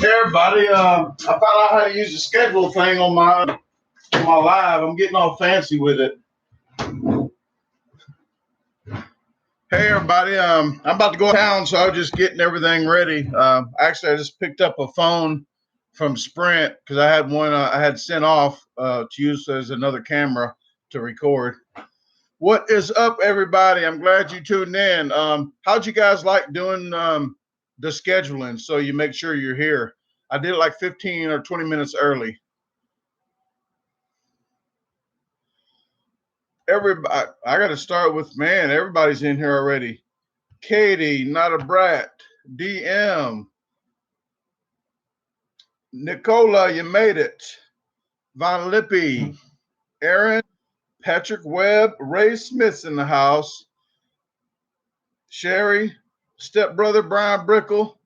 Hey everybody, I found out how to use the schedule thing on my live. I'm getting all fancy with it. Hey everybody, I'm about to go to town, so I was just getting everything ready. Actually, I just picked up a phone from Sprint because I had one I had sent off to use as another camera to record. What is up, everybody? I'm glad you tuned in. How'd you guys like doing the scheduling so you make sure you're here? I did it like 15 or 20 minutes early. Everybody, I got to start with, man, everybody's in here already. Katie, not a brat. DM. Nicola, you made it. Von Lippy. Aaron. Patrick Webb. Ray Smith's in the house. Sherry. Stepbrother Brian Brickle.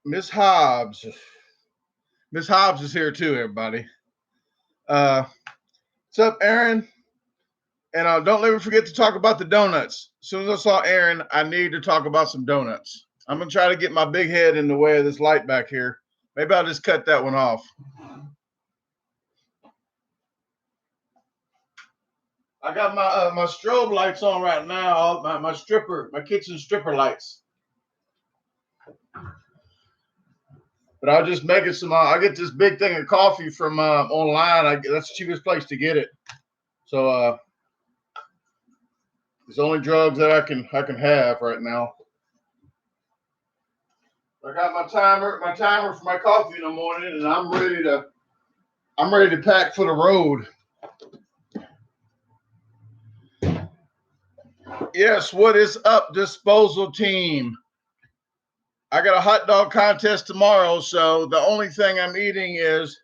Miss Hobbs. Miss Hobbs is here too, everybody. What's up, Aaron? And don't let me forget to talk about the donuts. As soon as I saw Aaron, I need to talk about some donuts. I'm going to try to get my big head in the way of this light back here. Maybe I'll just cut that one off. I got my strobe lights on right now, my kitchen stripper lights. But I'll just make it some. I get this big thing of coffee from online. That's the cheapest place to get it. So it's the only drugs that I can have right now. I got my timer for my coffee in the morning, and I'm ready to pack for the road. Yes, what is up, disposal team? I got a hot dog contest tomorrow, so the only thing I'm eating is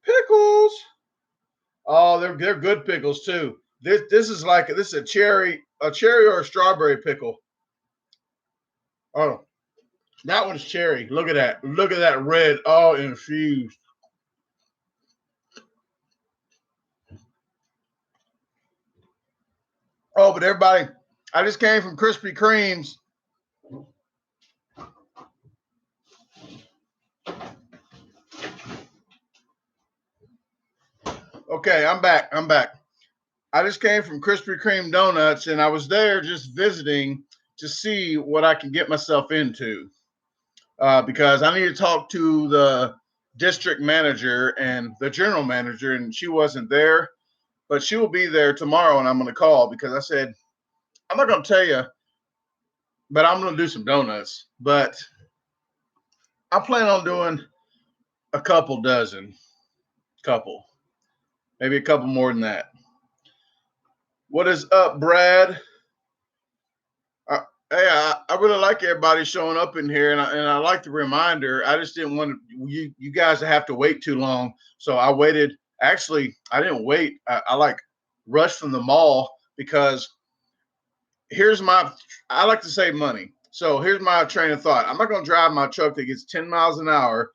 pickles. Oh, they're good pickles too. This is a cherry or a strawberry pickle. Oh, that one's cherry. Look at that. Look at that red, all infused. Oh, but everybody, I just came from Krispy Kreme's. Okay, I'm back. I just came from Krispy Kreme Donuts, and I was there just visiting to see what I can get myself into because I need to talk to the district manager and the general manager, and she wasn't there, but she will be there tomorrow, and I'm going to call because I said, I'm not going to tell you, but I'm going to do some donuts, but I plan on doing a couple dozen, maybe a couple more than that. What is up, Brad? Hey, I really like everybody showing up in here, and I like the reminder. I just didn't want you guys to have to wait too long, so I waited. Actually, I didn't wait. I like rushed from the mall because I like to save money. So here's my train of thought. I'm not going to drive my truck that gets 10 miles an hour,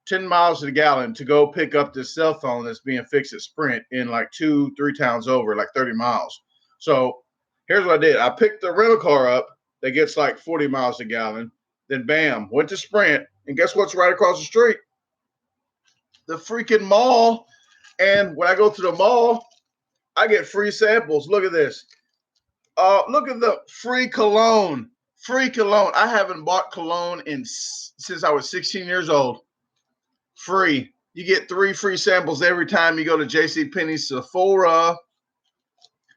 10 miles to the gallon to go pick up this cell phone that's being fixed at Sprint in like 2-3 towns over, like 30 miles. So here's what I did. I picked the rental car up that gets like 40 miles a gallon. Then bam, went to Sprint. And guess what's right across the street? The freaking mall. And when I go to the mall, I get free samples. Look at this. Look at the free cologne. Free cologne. I haven't bought cologne since I was 16 years old. Free. You get 3 free samples every time you go to JCPenney, Sephora.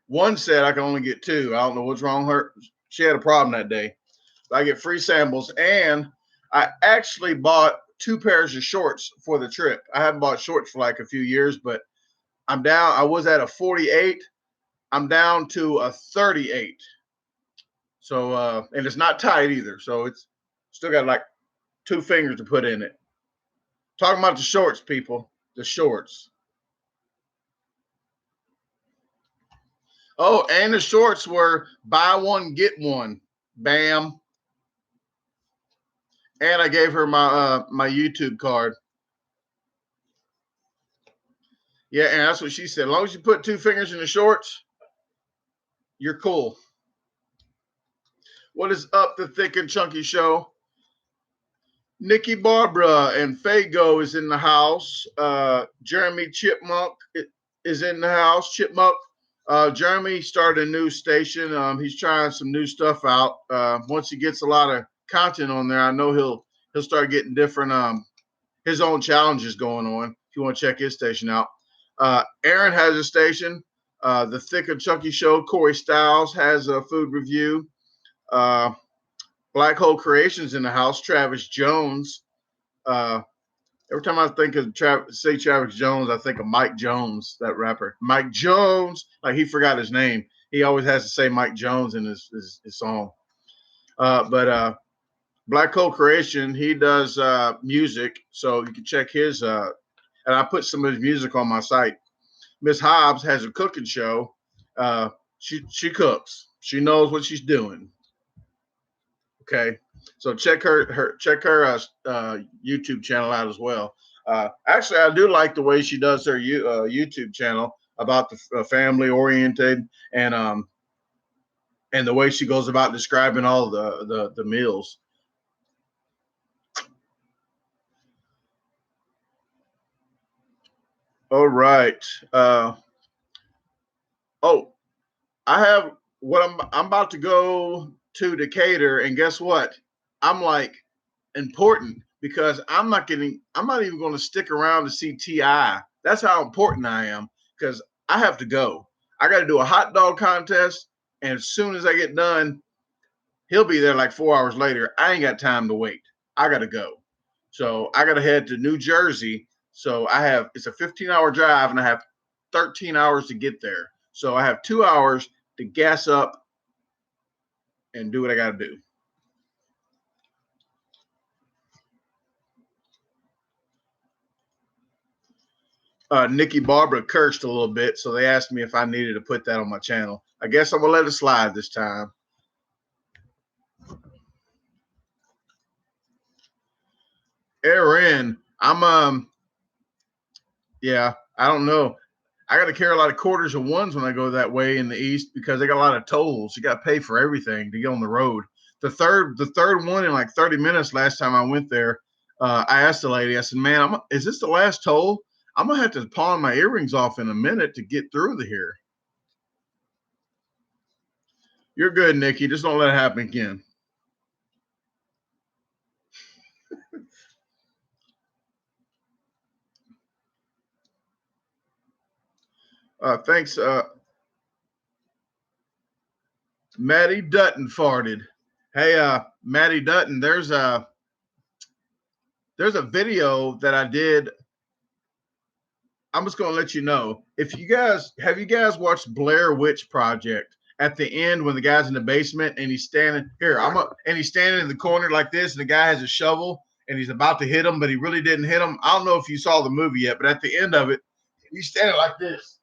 One said I can only get 2. I don't know what's wrong with her. She had a problem that day. But I get free samples, and I actually bought 2 pairs of shorts for the trip. I haven't bought shorts for like a few years, but I'm down. I was at a 48. I'm down to a 38. So, and it's not tight either. So it's still got like 2 fingers to put in it. Talking about the shorts, people. The shorts. Oh, and the shorts were buy one, get one. Bam. And I gave her my YouTube card. Yeah, and that's what she said. As long as you put 2 fingers in the shorts, you're cool. What is up, the Thick and Chunky Show? Nikki Barbara and Fago is in the house. Jeremy Chipmunk is in the house. Chipmunk. Jeremy started a new station. He's trying some new stuff out. Once he gets a lot of content on there, I know he'll start getting different his own challenges going on. If you want to check his station out, Aaron has a station. The Thick and Chunky Show. Corey Styles has a food review. Black Hole Creations in the house. Travis Jones. Every time I think of Travis Jones, I think of Mike Jones, that rapper. Mike Jones, like he forgot his name. He always has to say Mike Jones in his song. But Black Hole Creation, he does music, so you can check his. And I put some of his music on my site. Miss Hobbs has a cooking show. She cooks. She knows what she's doing. Okay, so check her YouTube channel out as well. Actually, I do like the way she does her YouTube channel about the family oriented and the way she goes about describing all the meals. All right. I have what I'm about to go to Decatur, and guess what? I'm like important because I'm not even going to stick around to see T.I. That's how important I am because I have to go. I got to do a hot dog contest, and as soon as I get done, he'll be there like 4 hours later. I ain't got time to wait. I got to go. So I got to head to New Jersey. So it's a 15-hour drive, and I have 13 hours to get there. So I have 2 hours to gas up and do what I got to do. Nikki Barbara cursed a little bit, so they asked me if I needed to put that on my channel. I guess I'm gonna let it slide this time. Aaron, yeah, I don't know. I got to carry a lot of quarters and ones when I go that way in the east because they got a lot of tolls. You got to pay for everything to get on the road. The third one in like 30 minutes last time I went there. I asked the lady, I said, "Man, is this the last toll? I'm gonna have to pawn my earrings off in a minute to get through here." You're good, Nikki. Just don't let it happen again. Thanks. Maddie Dutton farted. Hey, Maddie Dutton, there's a video that I did. I'm just gonna let you know. If you guys watched Blair Witch Project at the end when the guy's in the basement and he's standing here, and he's standing in the corner like this, and the guy has a shovel and he's about to hit him, but he really didn't hit him. I don't know if you saw the movie yet, but at the end of it, he's standing like this.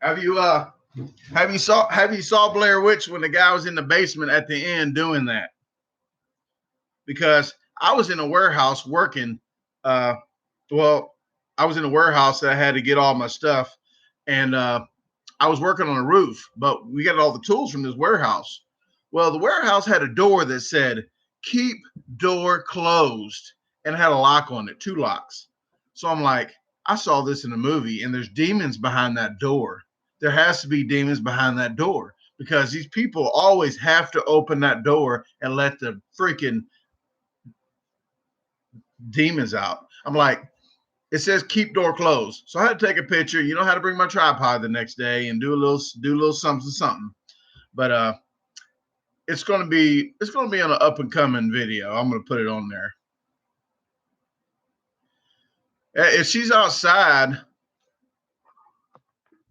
Have you saw Blair Witch when the guy was in the basement at the end doing that? Because I was in a warehouse working. I was in a warehouse that I had to get all my stuff, and I was working on a roof, but we got all the tools from this warehouse. Well, the warehouse had a door that said "Keep door closed" and it had a lock on it, 2 locks. So I'm like, I saw this in a movie, and there's demons behind that door. There has to be demons behind that door because these people always have to open that door and let the freaking demons out. I'm like, it says keep door closed. So I had to take a picture. You know how to bring my tripod the next day and do a little something. But it's gonna be on an up and coming video. I'm gonna put it on there. If she's outside,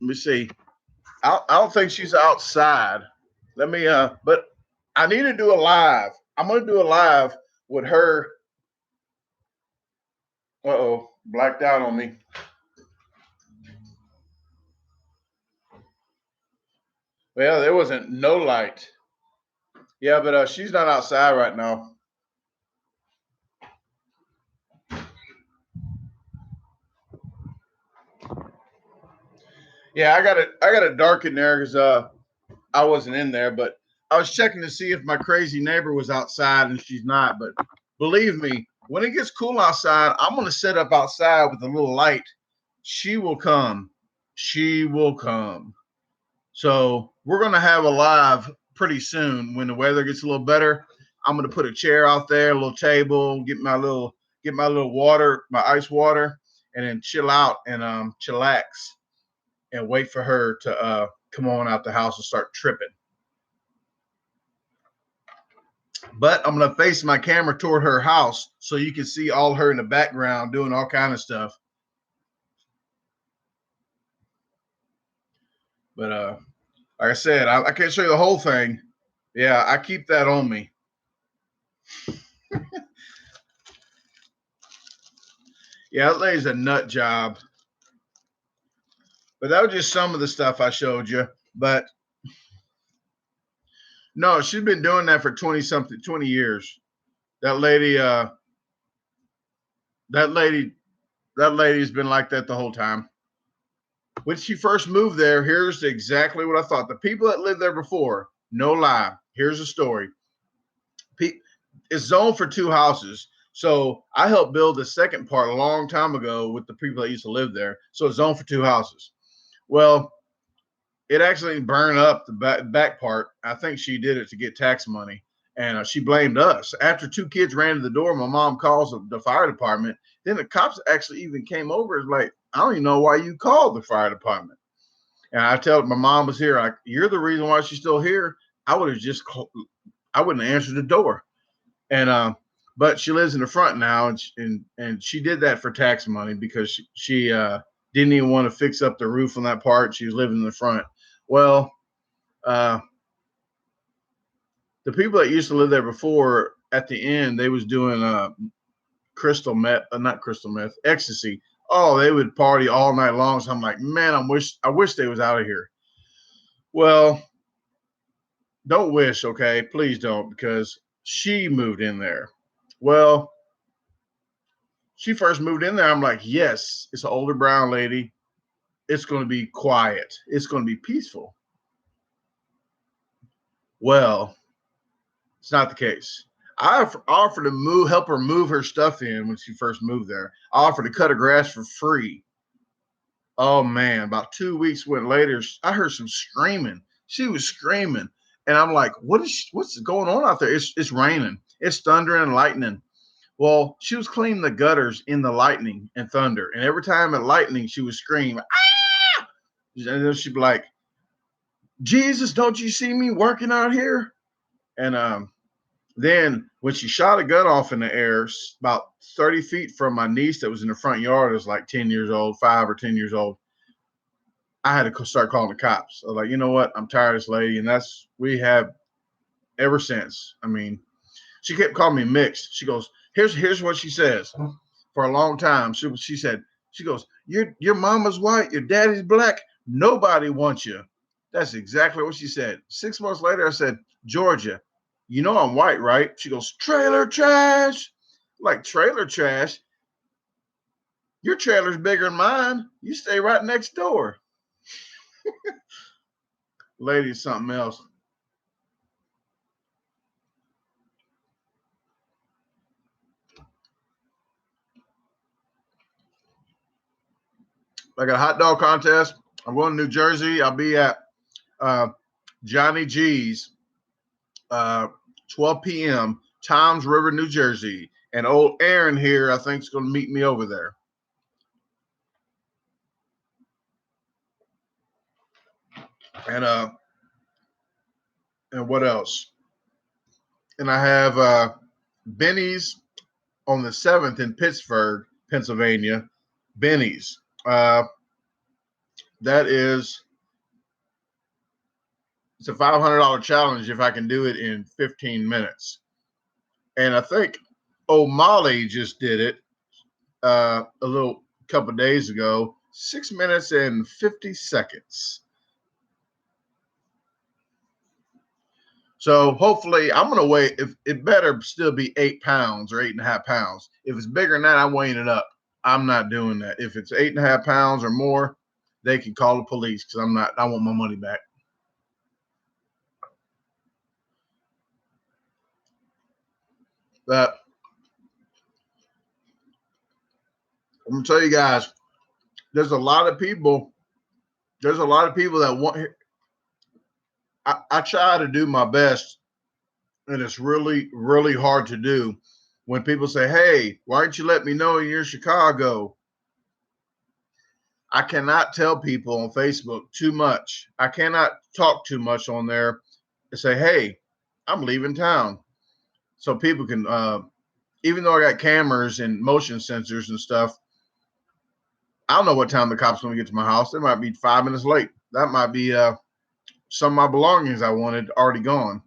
let me see. I don't think she's outside. Let me but I need to do a live. I'm gonna do a live with her. Uh-oh, blacked out on me. Well, there wasn't no light. Yeah, but she's not outside right now. Yeah, I got it dark in there because I wasn't in there, but I was checking to see if my crazy neighbor was outside, and she's not. But believe me, when it gets cool outside, I'm gonna set up outside with a little light. She will come. She will come. So we're gonna have a live pretty soon when the weather gets a little better. I'm gonna put a chair out there, a little table, get my little water, my ice water, and then chill out and chillax and wait for her to come on out the house and start tripping. But I'm gonna face my camera toward her house so you can see all her in the background doing all kind of stuff. But like I said, I can't show you the whole thing. Yeah, I keep that on me. Yeah, that lady's a nut job. But that was just some of the stuff I showed you. But no, she's been doing that for 20 something, 20 years. That lady, that lady, that lady's been like that the whole time. When she first moved there, here's exactly what I thought. The people that lived there before, no lie. Here's the story. It's zoned for two houses. So I helped build the second part a long time ago with the people that used to live there. So it's zoned for two houses. Well, it actually burned up the back part. I think she did it to get tax money, and she blamed us. After two kids ran to the door, my mom calls the fire department. Then the cops actually even came over. It's like, I don't even know why you called the fire department. And I tell my mom was here. You're the reason why she's still here. I would have just called, I wouldn't have answered the door. And but she lives in the front now, and she did that for tax money because she didn't even want to fix up the roof on that part. She was living in the front. Well, uh, the people that used to live there before, at the end, they was doing crystal meth, not crystal meth, ecstasy. Oh, they would party all night long. So I'm like, man, I wish they was out of here. Well, don't wish, okay? Please don't, because she moved in there. Well, she first moved in there. I'm like, yes, it's an older brown lady. It's going to be quiet. It's going to be peaceful. Well, it's not the case. I offered to help her move her stuff in when she first moved there. I offered to cut her grass for free. Oh man, about 2 weeks went later, I heard some screaming. She was screaming, and I'm like, what's going on out there? It's raining. It's thundering and lightning. Well, she was cleaning the gutters in the lightning and thunder, and every time at lightning, she would scream, ah! And then she'd be like, Jesus, don't you see me working out here? And then when she shot a gun off in the air, about 30 feet from my niece that was in the front yard, was like 10 years old, 5 or 10 years old. I had to start calling the cops. I was like, you know what? I'm tired of this lady. And we have ever since. I mean, she kept calling me mixed. She goes, here's what she says. For a long time, she said, she goes, your mama's white, your daddy's black. Nobody wants you. That's exactly what she said. 6 months later, I said, Georgia, you know I'm white, right? She goes, trailer trash. Like, trailer trash? Your trailer's bigger than mine. You stay right next door. Lady's something else. I got a hot dog contest. I'm going to New Jersey. I'll be at uh, Johnny G's, 12 p.m., Toms River, New Jersey. And old Aaron here, I think, is going to meet me over there. And and what else? And I have Benny's on the 7th in Pittsburgh, Pennsylvania. Benny's. That is, it's a $500 challenge if I can do it in 15 minutes. And I think O'Malley just did it a little couple days ago, 6 minutes and 50 seconds. So hopefully I'm going to weigh, if it better still be 8 pounds or 8.5 pounds. If it's bigger than that, I'm weighing it up. I'm not doing that. If it's 8.5 pounds or more, they can call the police because I want my money back. But I'm gonna tell you guys, there's a lot of people that want. I try to do my best, and it's really, really hard to do when people say, "Hey, why didn't you let me know you're in Chicago?" I cannot tell people on Facebook too much. I cannot talk too much on there to say, "Hey, I'm leaving town," so people can. Even though I got cameras and motion sensors and stuff, I don't know what time the cops going to get to my house. They might be 5 minutes late. That might be some of my belongings I wanted already gone.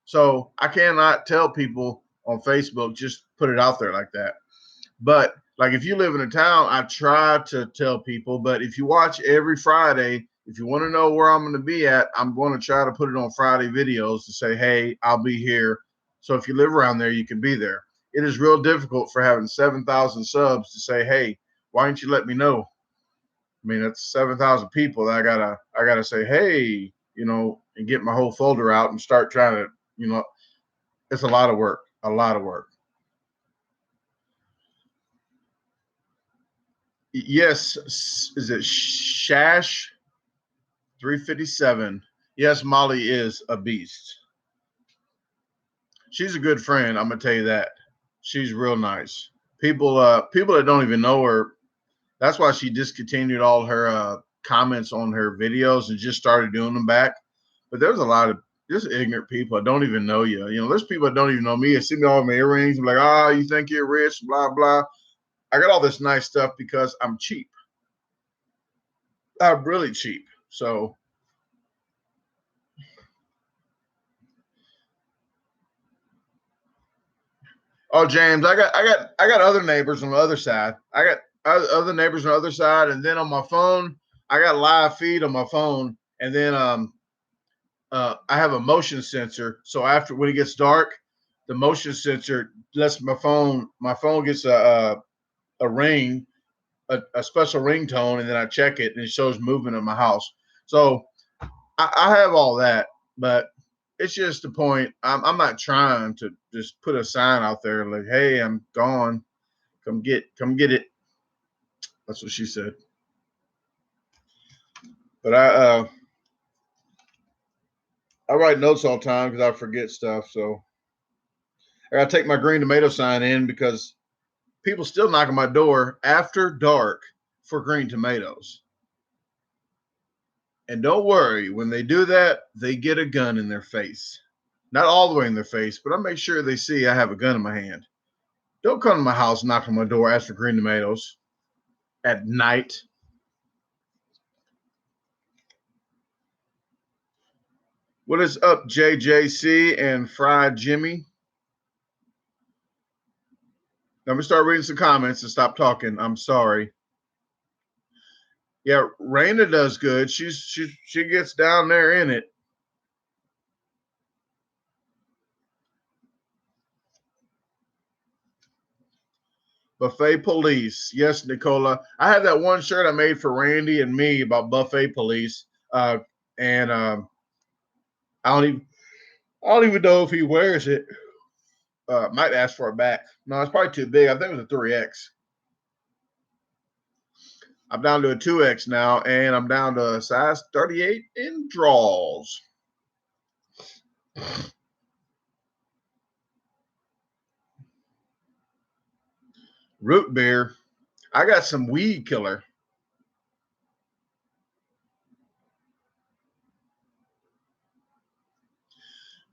So I cannot tell people on Facebook, just put it out there like that. But like if you live in a town, I try to tell people. But if you watch every Friday, if you want to know where I'm going to be at, I'm going to try to put it on Friday videos to say, hey, I'll be here. So if you live around there, you can be there. It is real difficult for having 7,000 subs to say, hey, why didn't you let me know? I mean, that's 7,000 people that I gotta say, hey, and get my whole folder out and start trying to, it's a lot of work, a lot of work. Yes, is it Shash 357? Yes, Molly is a beast. She's a good friend. I'm gonna tell you that. She's real nice. People that don't even know her. That's why she discontinued all her comments on her videos and just started doing them back. But there's a lot of just ignorant people that don't even know you. There's people that don't even know me. They see me all my earrings. I'm like, you think you're rich? Blah blah. I got all this nice stuff because I'm cheap. I'm really cheap. So, James, I got other neighbors on the other side. I got other neighbors on the other side, and then on my phone, I got live feed on my phone, and then I have a motion sensor. So after when it gets dark, the motion sensor lets my phone gets a ring, a special ringtone, and then I check it and it shows movement in my house. So I have all that, but it's just the point. I'm not trying to just put a sign out there like, "Hey, I'm gone. Come get it." That's what she said. But I write notes all the time because I forget stuff. So I got to take my green tomato sign in because people still knock on my door after dark for green tomatoes. And don't worry, when they do that, they get a gun in their face. Not all the way in their face, but I make sure they see I have a gun in my hand. Don't come to my house, knock on my door, ask for green tomatoes at night. What is up, JJC and Fried Jimmy? Let me start reading some comments and stop talking. I'm sorry. Yeah, Raina does good. She gets down there in it. Buffet police. Yes, Nicola. I have that one shirt I made for Randy and me about buffet police. And I don't even know if he wears it. Might ask for it back. No, it's probably too big. I think it was a 3X. I'm down to a 2X now, and I'm down to a size 38 in draws. Root beer. I got some weed killer.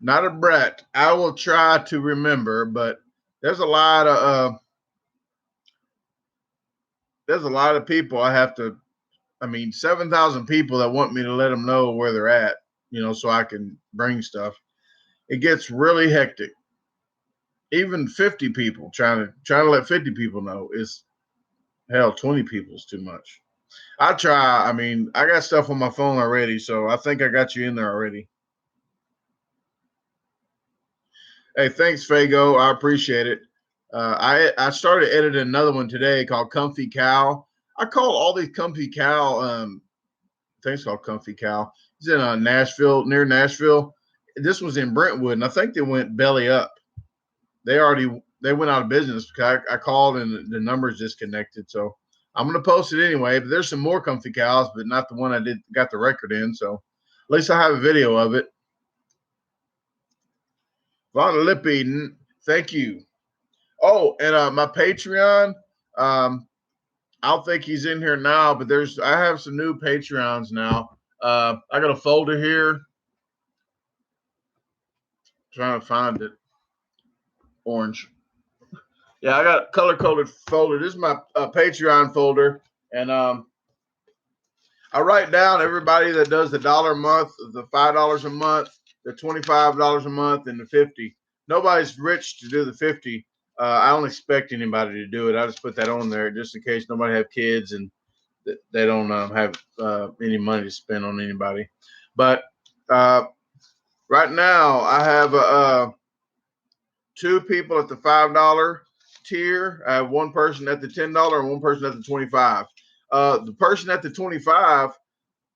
Not a brat. I will try to remember, but there's a lot of people I have to. I mean, 7,000 people that want me to let them know where they're at, so I can bring stuff. It gets really hectic. Even 50 people trying to let 50 people know is hell. 20 people is too much. I try. I mean, I got stuff on my phone already, so I think I got you in there already. Hey, thanks, Fago. I appreciate it. I started editing another one today called Comfy Cow. I call all these Comfy Cow think it's called Comfy Cow. He's in Nashville, near Nashville. This was in Brentwood, and I think they went belly up. They went out of business because I called and the number's disconnected. So I'm gonna post it anyway. But there's some more Comfy Cows, but not the one I got the record in. So at least I have a video of it. Von Lippy, thank you. Oh, and my Patreon. I don't think he's in here now, but I have some new Patreons now. I got a folder here. Trying to find it. Orange. Yeah, I got a color-coded folder. This is my Patreon folder, and I write down everybody that does the $1 a month, the $5 a month, the $25 a month, and the 50. Nobody's rich to do the 50. I don't expect anybody to do it. I just put that on there just in case nobody have kids and they don't have any money to spend on anybody. But right now, I have 2 people at the $5 tier. I have 1 person at the $10 and 1 person at the 25. The person at the 25,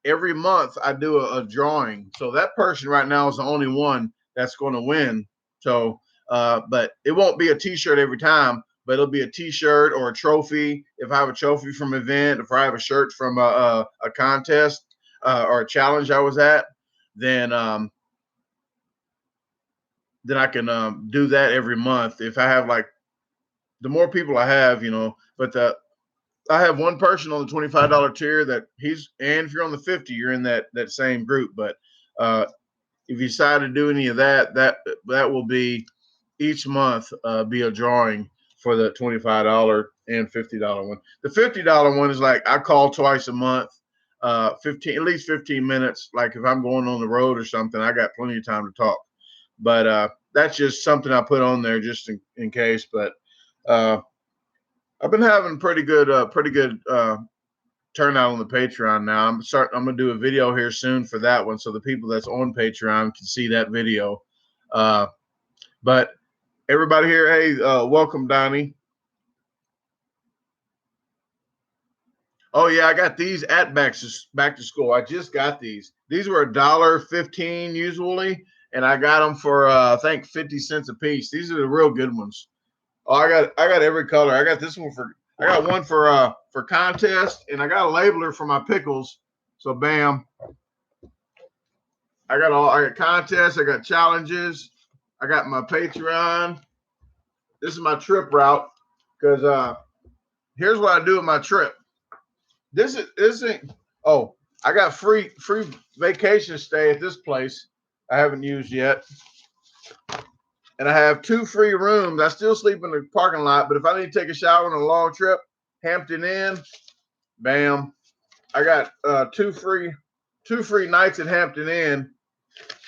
every month I do a drawing. So that person right now is the only one that's going to win. So, but it won't be a T-shirt every time, but it'll be a T-shirt or a trophy. If I have a trophy from an event, if I have a shirt from a contest or a challenge I was at, then I can do that every month. If I have the more people I have, but I have 1 person on the $25 tier and if you're on the 50, you're in that same group. But if you decide to do any of that will be each month be a drawing for the $25 and $50 one. The $50 one is I call twice a month, at least 15 minutes. Like if I'm going on the road or something, I got plenty of time to talk. But that's just something I put on there just in case. But I've been having pretty good turnout on the Patreon now. I'm gonna do a video here soon for that one, so the people that's on Patreon can see that video. But everybody here, hey, welcome, Donnie. Oh yeah, I got these at back to school. I just got these. These were $1.15 usually, and I got them for I think 50 cents a piece. These are the real good ones. Oh, I got every color. I got one for contest, and I got a labeler for my pickles. So bam. I got contests, I got challenges, I got my Patreon. This is my trip route because here's what I do with my trip. This isn't I got free vacation stay at this place I haven't used yet. And I have 2 free rooms. I still sleep in the parking lot, but if I need to take a shower on a long trip, Hampton Inn, bam. I got 2 free nights at Hampton Inn.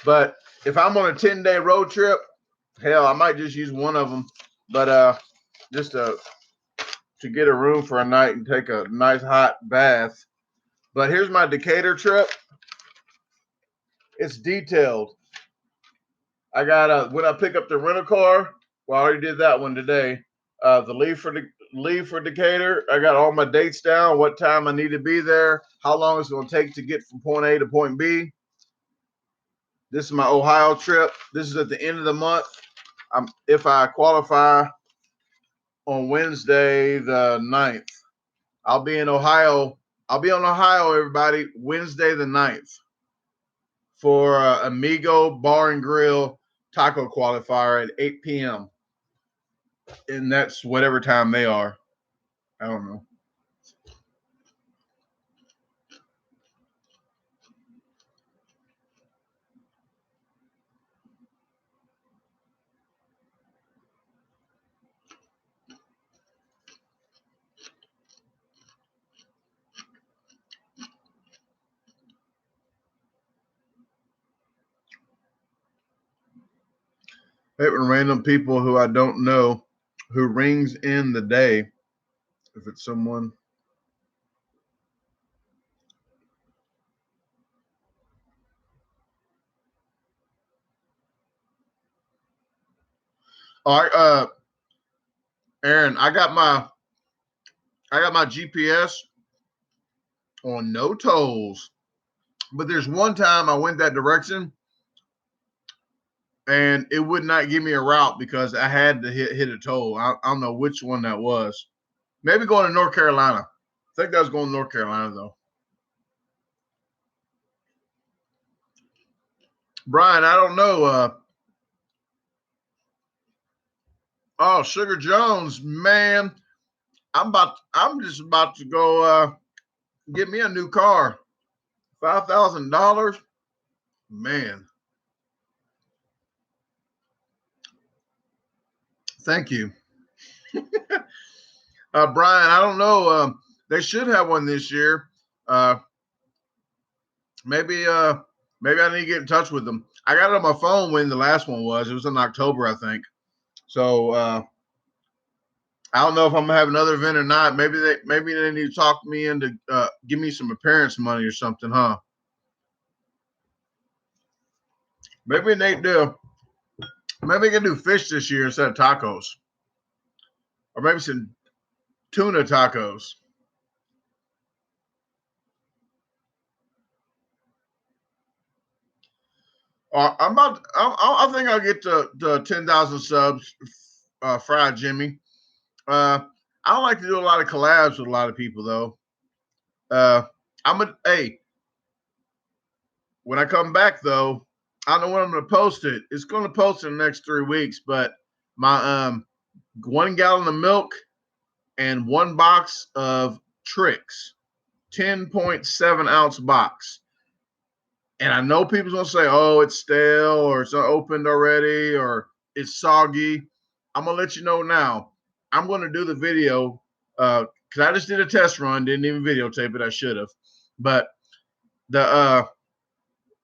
But if I'm on a 10-day road trip, hell, I might just use one of them. But just to get a room for a night and take a nice hot bath. But here's my Decatur trip. It's detailed. I got when I pick up the rental car. Well, I already did that one today. The leave for Decatur. I got all my dates down, what time I need to be there, how long it's going to take to get from point A to point B. This is my Ohio trip. This is at the end of the month. If I qualify on Wednesday the 9th, I'll be in Ohio. I'll be on Ohio, everybody, Wednesday the 9th for Amigo Bar and Grill taco qualifier at 8 p.m. And that's whatever time they are. I don't know. Having random people who I don't know who rings in the day. If it's someone. All right, Aaron, I got my GPS on no tolls. But there's one time I went that direction and it would not give me a route because I had to hit a toll. I don't know which one that was. Maybe going to North Carolina. I think that was going to North Carolina, though. Brian, I don't know. Oh, Sugar Jones, man. I'm just about to go get me a new car. $5,000. Man. Thank you. Brian, I don't know. They should have one this year. Maybe I need to get in touch with them. I got it on my phone when the last one was. It was in October, I think. So I don't know if I'm gonna have another event or not. Maybe they need to talk me into give me some appearance money or something, huh? Maybe they do. Maybe they can do fish this year instead of tacos, or maybe some tuna tacos. I think I'll get to 10,000 subs. Fried Jimmy. I don't like to do a lot of collabs with a lot of people though. Hey, when I come back though, I don't know when I'm gonna post it. It's gonna post in the next 3 weeks, but my 1 gallon of milk and 1 box of tricks, 10.7 ounce box. And I know people's gonna say, oh, it's stale or it's opened already or it's soggy. I'm gonna let you know now. I'm gonna do the video because I just did a test run, didn't even videotape it. I should have. But the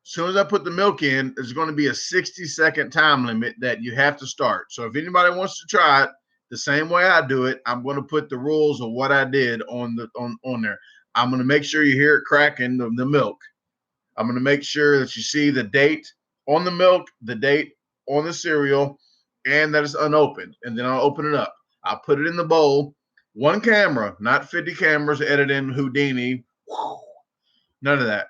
as soon as I put the milk in, there's going to be a 60-second time limit that you have to start. So if anybody wants to try it the same way I do it, I'm going to put the rules of what I did on there. I'm going to make sure you hear it cracking the milk. I'm going to make sure that you see the date on the milk, the date on the cereal, and that it's unopened. And then I'll open it up. I'll put it in the bowl. 1 camera, not 50 cameras editing Houdini. None of that.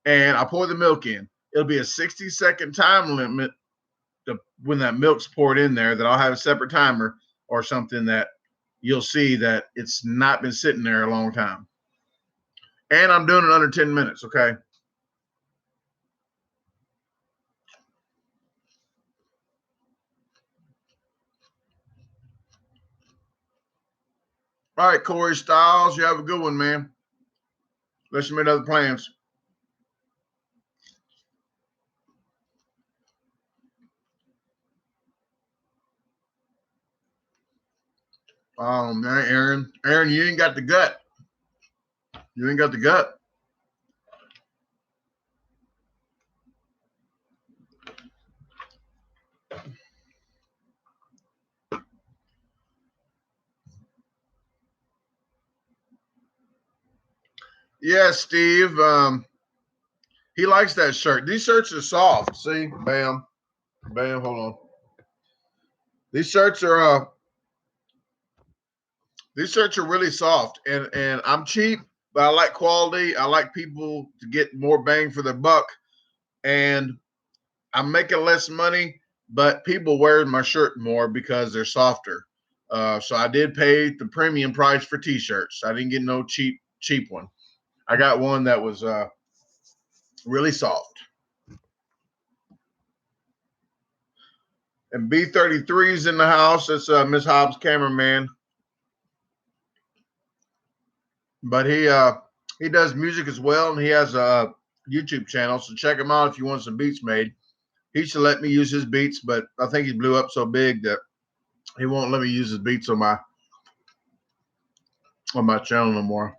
And I'll pour the milk in. It'll be a 60-second time limit when that milk's poured in there, that I'll have a separate timer or something that you'll see that it's not been sitting there a long time. And I'm doing it under 10 minutes, okay? All right, Corey Styles, you have a good one, man. Unless you made other plans. Man, Aaron, you ain't got the gut. You ain't got the gut. Yeah, Steve. He likes that shirt. These shirts are soft. See, bam, bam. Hold on. These shirts are really soft, and I'm cheap, but I like quality. I like people to get more bang for their buck, and I'm making less money, but people wear my shirt more because they're softer. So I did pay the premium price for t-shirts. I didn't get no cheap one. I got one that was really soft. And B33 is in the house. That's Miss Hobbs' cameraman. But he does music as well, and he has a YouTube channel. So check him out if you want some beats made. He should let me use his beats, but I think he blew up so big that he won't let me use his beats on my channel no more.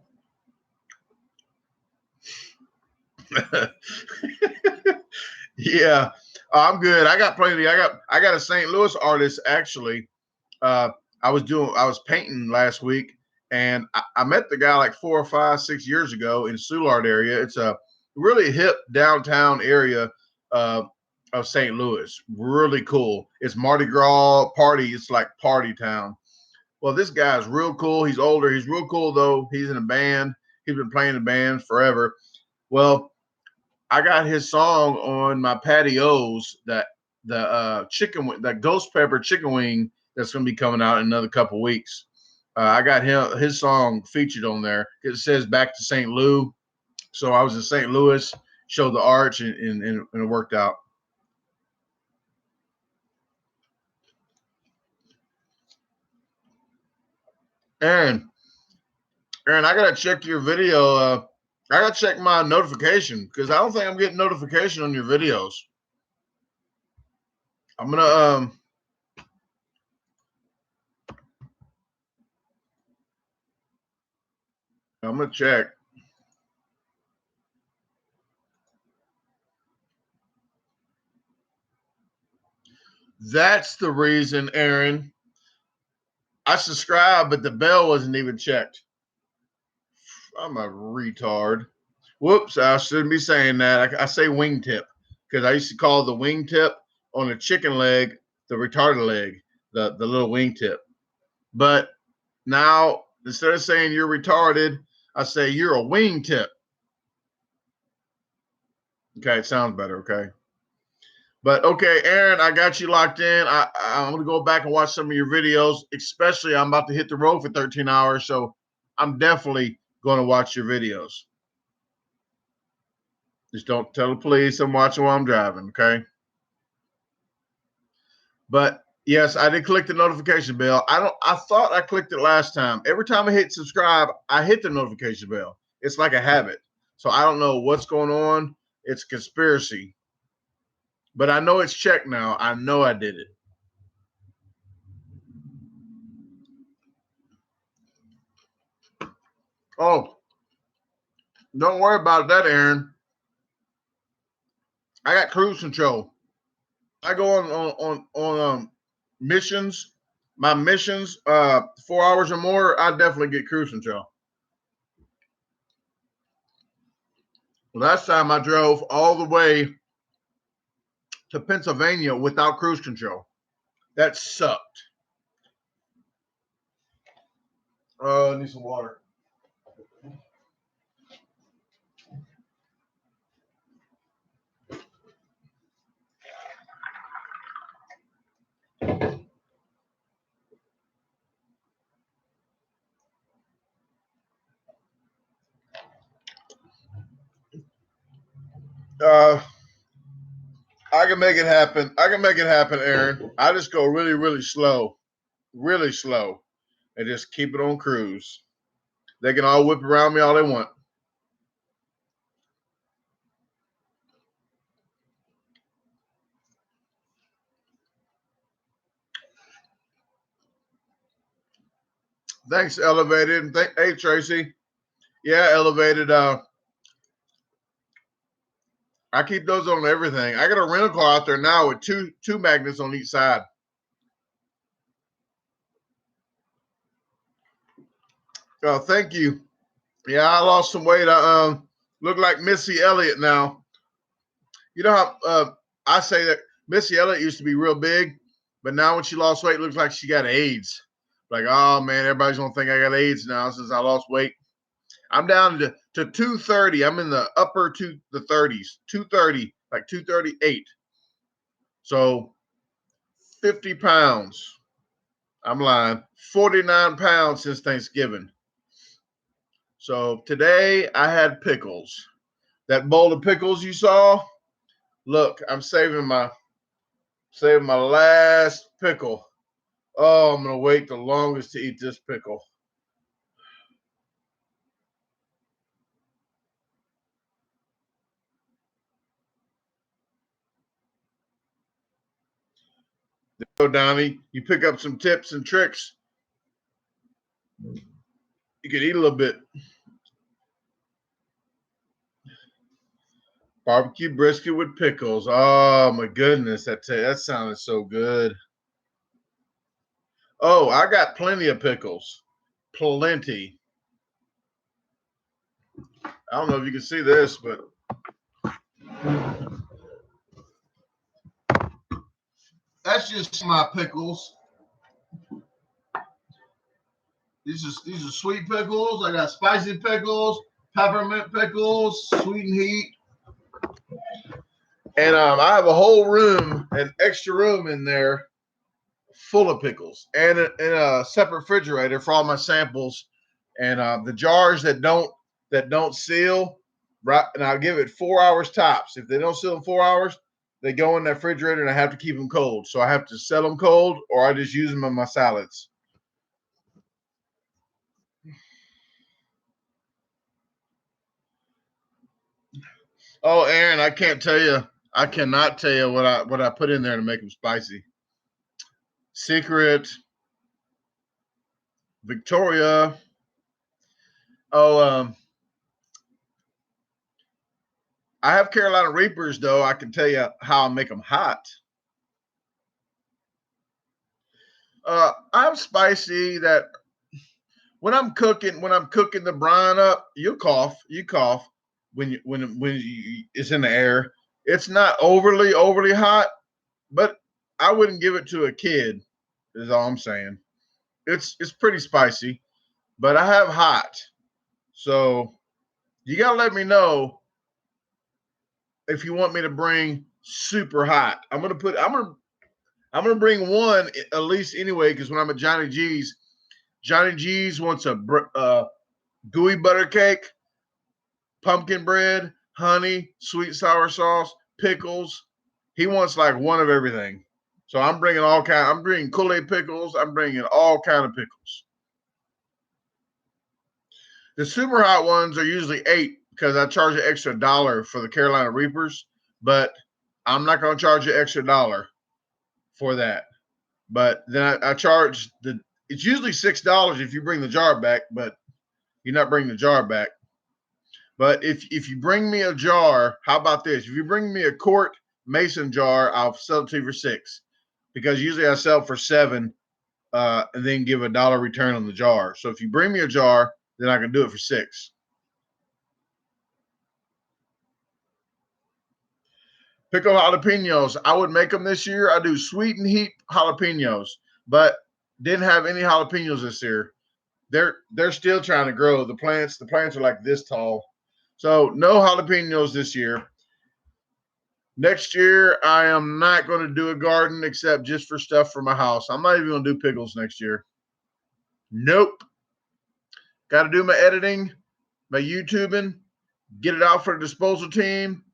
Yeah, I'm good. I got plenty. I got a St. Louis artist actually. I was painting last week, and I met the guy like 4 or 5, 6 years ago in Soulard area. It's a really hip downtown area of St. Louis. Really cool. It's Mardi Gras party. It's like party town. Well, this guy's real cool. He's older. He's real cool though. He's in a band. He's been playing in bands forever. Well, I got his song on my patios, that the chicken, that ghost pepper chicken wing that's going to be coming out in another couple weeks. I got his song featured on there. It says "Back to St. Louis," so I was in St. Louis, showed the arch, and it worked out. Aaron, I gotta check your video. I gotta check my notification because I don't think I'm getting notification on your videos. I'm gonna check. That's the reason, Aaron. I subscribed, but the bell wasn't even checked. I'm a retard. Whoops, I shouldn't be saying that. I say wingtip because I used to call the wingtip on a chicken leg the retarded leg, the little wingtip. But now, instead of saying you're retarded, I say you're a wingtip. Okay, it sounds better, okay? But okay, Aaron, I got you locked in. I'm gonna go back and watch some of your videos, especially I'm about to hit the road for 13 hours, so I'm definitely gonna watch your videos. Just don't tell the police I'm watching while I'm driving, okay? But yes, I did click the notification bell. I thought I clicked it last time. Every time I hit subscribe, I hit the notification bell. It's like a habit. So I don't know what's going on. It's conspiracy. But I know it's checked now. I know I did it. Oh, don't worry about that, Aaron. I got cruise control. I go on missions. My missions, 4 hours or more, I definitely get cruise control. Last time I drove all the way to Pennsylvania without cruise control. That sucked. I need some water. Uh, I can make it happen. I can make it happen, Aaron. I just go really, really slow, and just keep it on cruise. They can all whip around me all they want. Thanks, Elevated. Hey, Tracy. Yeah, Elevated. I keep those on everything. I got a rental car out there now with two magnets on each side. Thank you. Yeah, I lost some weight. I look like Missy Elliott now. You know how I say that Missy Elliott used to be real big, but now when she lost weight, it looks like she got AIDS. Like, oh man, everybody's gonna think I got AIDS now since I lost weight. I'm down to 230. I'm in the upper the 30s, 230, like 238. So 50 pounds. I'm lying. 49 pounds since Thanksgiving. So today I had pickles. That bowl of pickles you saw. Look, I'm saving my last pickle. Oh, I'm gonna wait the longest to eat this pickle. So, Donnie, you pick up some tips and tricks. You can eat a little bit. Barbecue brisket with pickles. Oh my goodness, that sounded so good. Oh, I got plenty of pickles. Plenty. I don't know if you can see this, but that's just my pickles. These are sweet pickles. I got spicy pickles, peppermint pickles, sweet and heat. And I have a whole room, an extra room in there full of pickles, and a separate refrigerator for all my samples, and the jars that don't seal, right? And I'll give it 4 hours tops. If they don't seal in 4 hours, they go in that refrigerator, and I have to keep them cold. So I have to sell them cold, or I just use them in my salads. Oh, Aaron, I can't tell you. I cannot tell you what I put in there to make them spicy. Secret, Victoria. Oh, I have Carolina Reapers though. I can tell you how I make them hot. I'm spicy that when I'm cooking the brine up, you cough it's in the air. It's not overly hot, but I wouldn't give it to a kid. Is all I'm saying. It's pretty spicy, but I have hot. So you gotta let me know if you want me to bring super hot. I'm gonna bring one at least anyway because when I'm at Johnny G's wants a gooey butter cake, pumpkin bread, honey, sweet sour sauce, pickles. He wants like one of everything. So I'm bringing all kind. I'm bringing Kool-Aid pickles. I'm bringing all kind of pickles. The super hot ones are usually 8 because I charge an extra $1 for the Carolina Reapers, but I'm not going to charge you extra $1 for that. But then I charge it's usually $6 if you bring the jar back, but you're not bringing the jar back. But if you bring me a jar, how about this? If you bring me a quart mason jar, I'll sell it to you for 6 because usually I sell it for 7 and then give $1 return on the jar. So if you bring me a jar, then I can do it for 6. Pickle jalapenos. I would make them this year. I do sweet and heat jalapenos, but didn't have any jalapenos this year. They're still trying to grow. The plants are like this tall. So no jalapenos this year. Next year, I am not going to do a garden except just for stuff for my house. I'm not even going to do pickles next year. Nope. Got to do my editing, my YouTubing, get it out for the disposal team.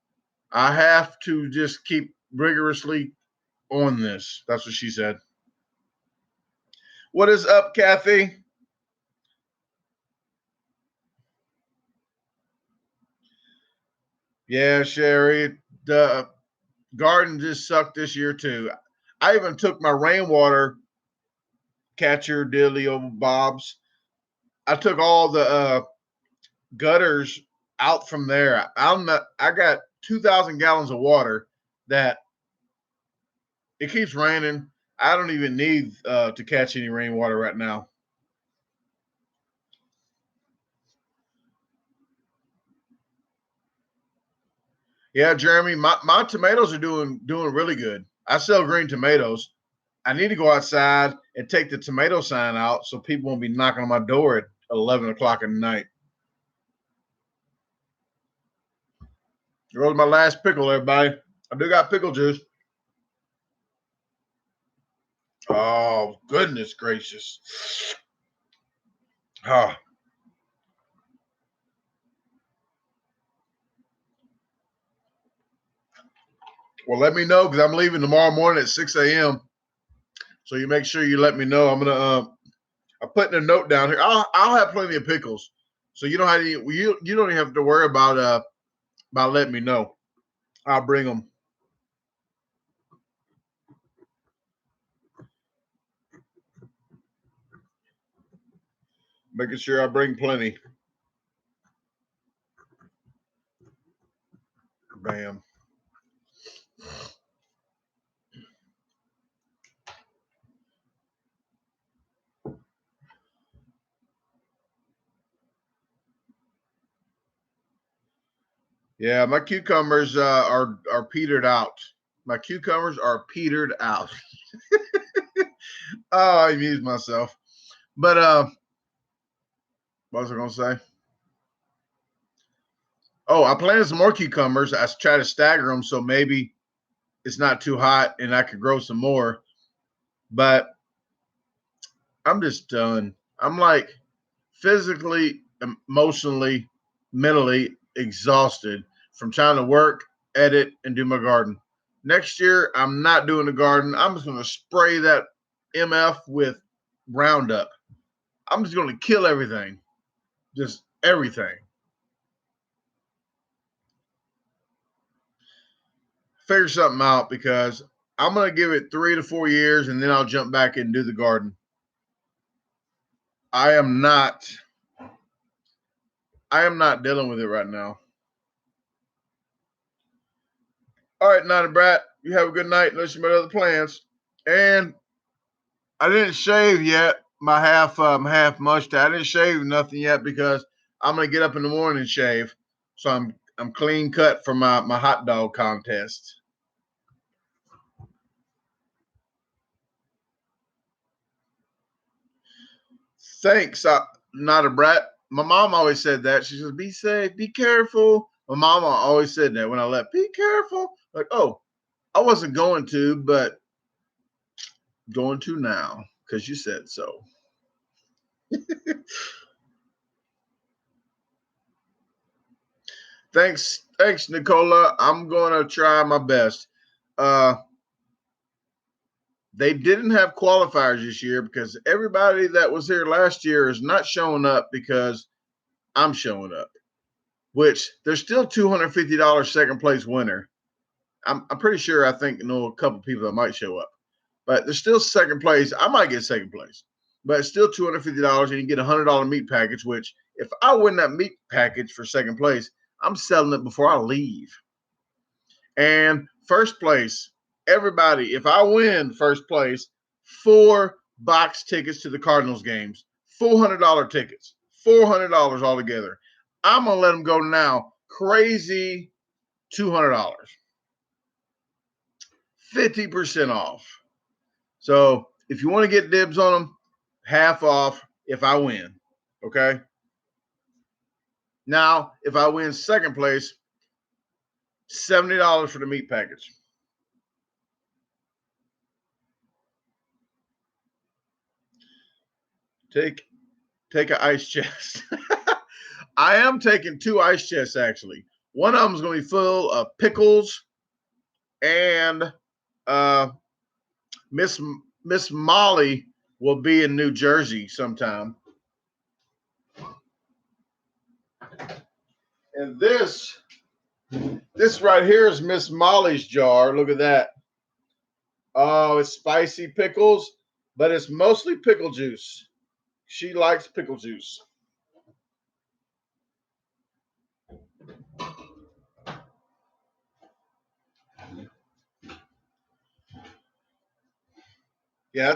I have to just keep rigorously on this. That's what she said. What is up, Kathy? Yeah, Sherry. The garden just sucked this year too. I even took my rainwater catcher dilly over Bob's. I took all the gutters out from there. I got 2,000 gallons of water that it keeps raining. I don't even need to catch any rainwater right now. Yeah, Jeremy, my tomatoes are doing really good. I sell green tomatoes. I need to go outside and take the tomato sign out so people won't be knocking on my door at 11 o'clock at night. Here goes my last pickle, everybody. I do got pickle juice. Oh, goodness gracious. Ah. Well, let me know because I'm leaving tomorrow morning at 6 a.m. So you make sure you let me know. I'm putting a note down here. I'll have plenty of pickles, so you don't have to. You don't even have to worry about letting me know. I'll bring them. Making sure I bring plenty. Bam. Yeah, my cucumbers are petered out. My cucumbers are petered out. Oh, I amused myself. But what was I gonna say? Oh, I planted some more cucumbers. I try to stagger them so maybe it's not too hot and I could grow some more. But I'm just done. I'm like physically, emotionally, mentally exhausted from trying to work, edit, and do my garden. Next year, I'm not doing the garden. I'm just going to spray that MF with Roundup. I'm just going to kill everything. Just everything. Figure something out because I'm going to give it 3 to 4 years and then I'll jump back and do the garden. I am not dealing with it right now. All right, Naughty Brat, you have a good night unless you made other plans. And I didn't shave yet. My half mustache. I didn't shave nothing yet because I'm gonna get up in the morning and shave. So I'm clean cut for my hot dog contest. Thanks, not a brat. My mom always said that. She says, "Be safe, be careful." My mama always said that when I left. Be careful. Like, oh, I wasn't going to, but going to now because you said so. Thanks, Nicola. I'm gonna try my best. Uh, they didn't have qualifiers this year because everybody that was here last year is not showing up because I'm showing up. Which there's still $250 second place winner. I'm pretty sure I know a couple people that might show up, but there's still second place. I might get second place, but it's still $250 and you get a $100 meat package. Which if I win that meat package for second place, I'm selling it before I leave. And first place, everybody, if I win first place, 4 box tickets to the Cardinals games, $400 tickets, $400 altogether. I'm going to let them go now. Crazy $200, 50% off. So if you want to get dibs on them, half off if I win. Okay. Now, if I win second place, $70 for the meat package. Take an ice chest. I am taking 2 ice chests actually. One of them is going to be full of pickles, and Miss Molly will be in New Jersey sometime. And this right here is Miss Molly's jar. Look at that. Oh, it's spicy pickles, but it's mostly pickle juice. She likes pickle juice. Yeah,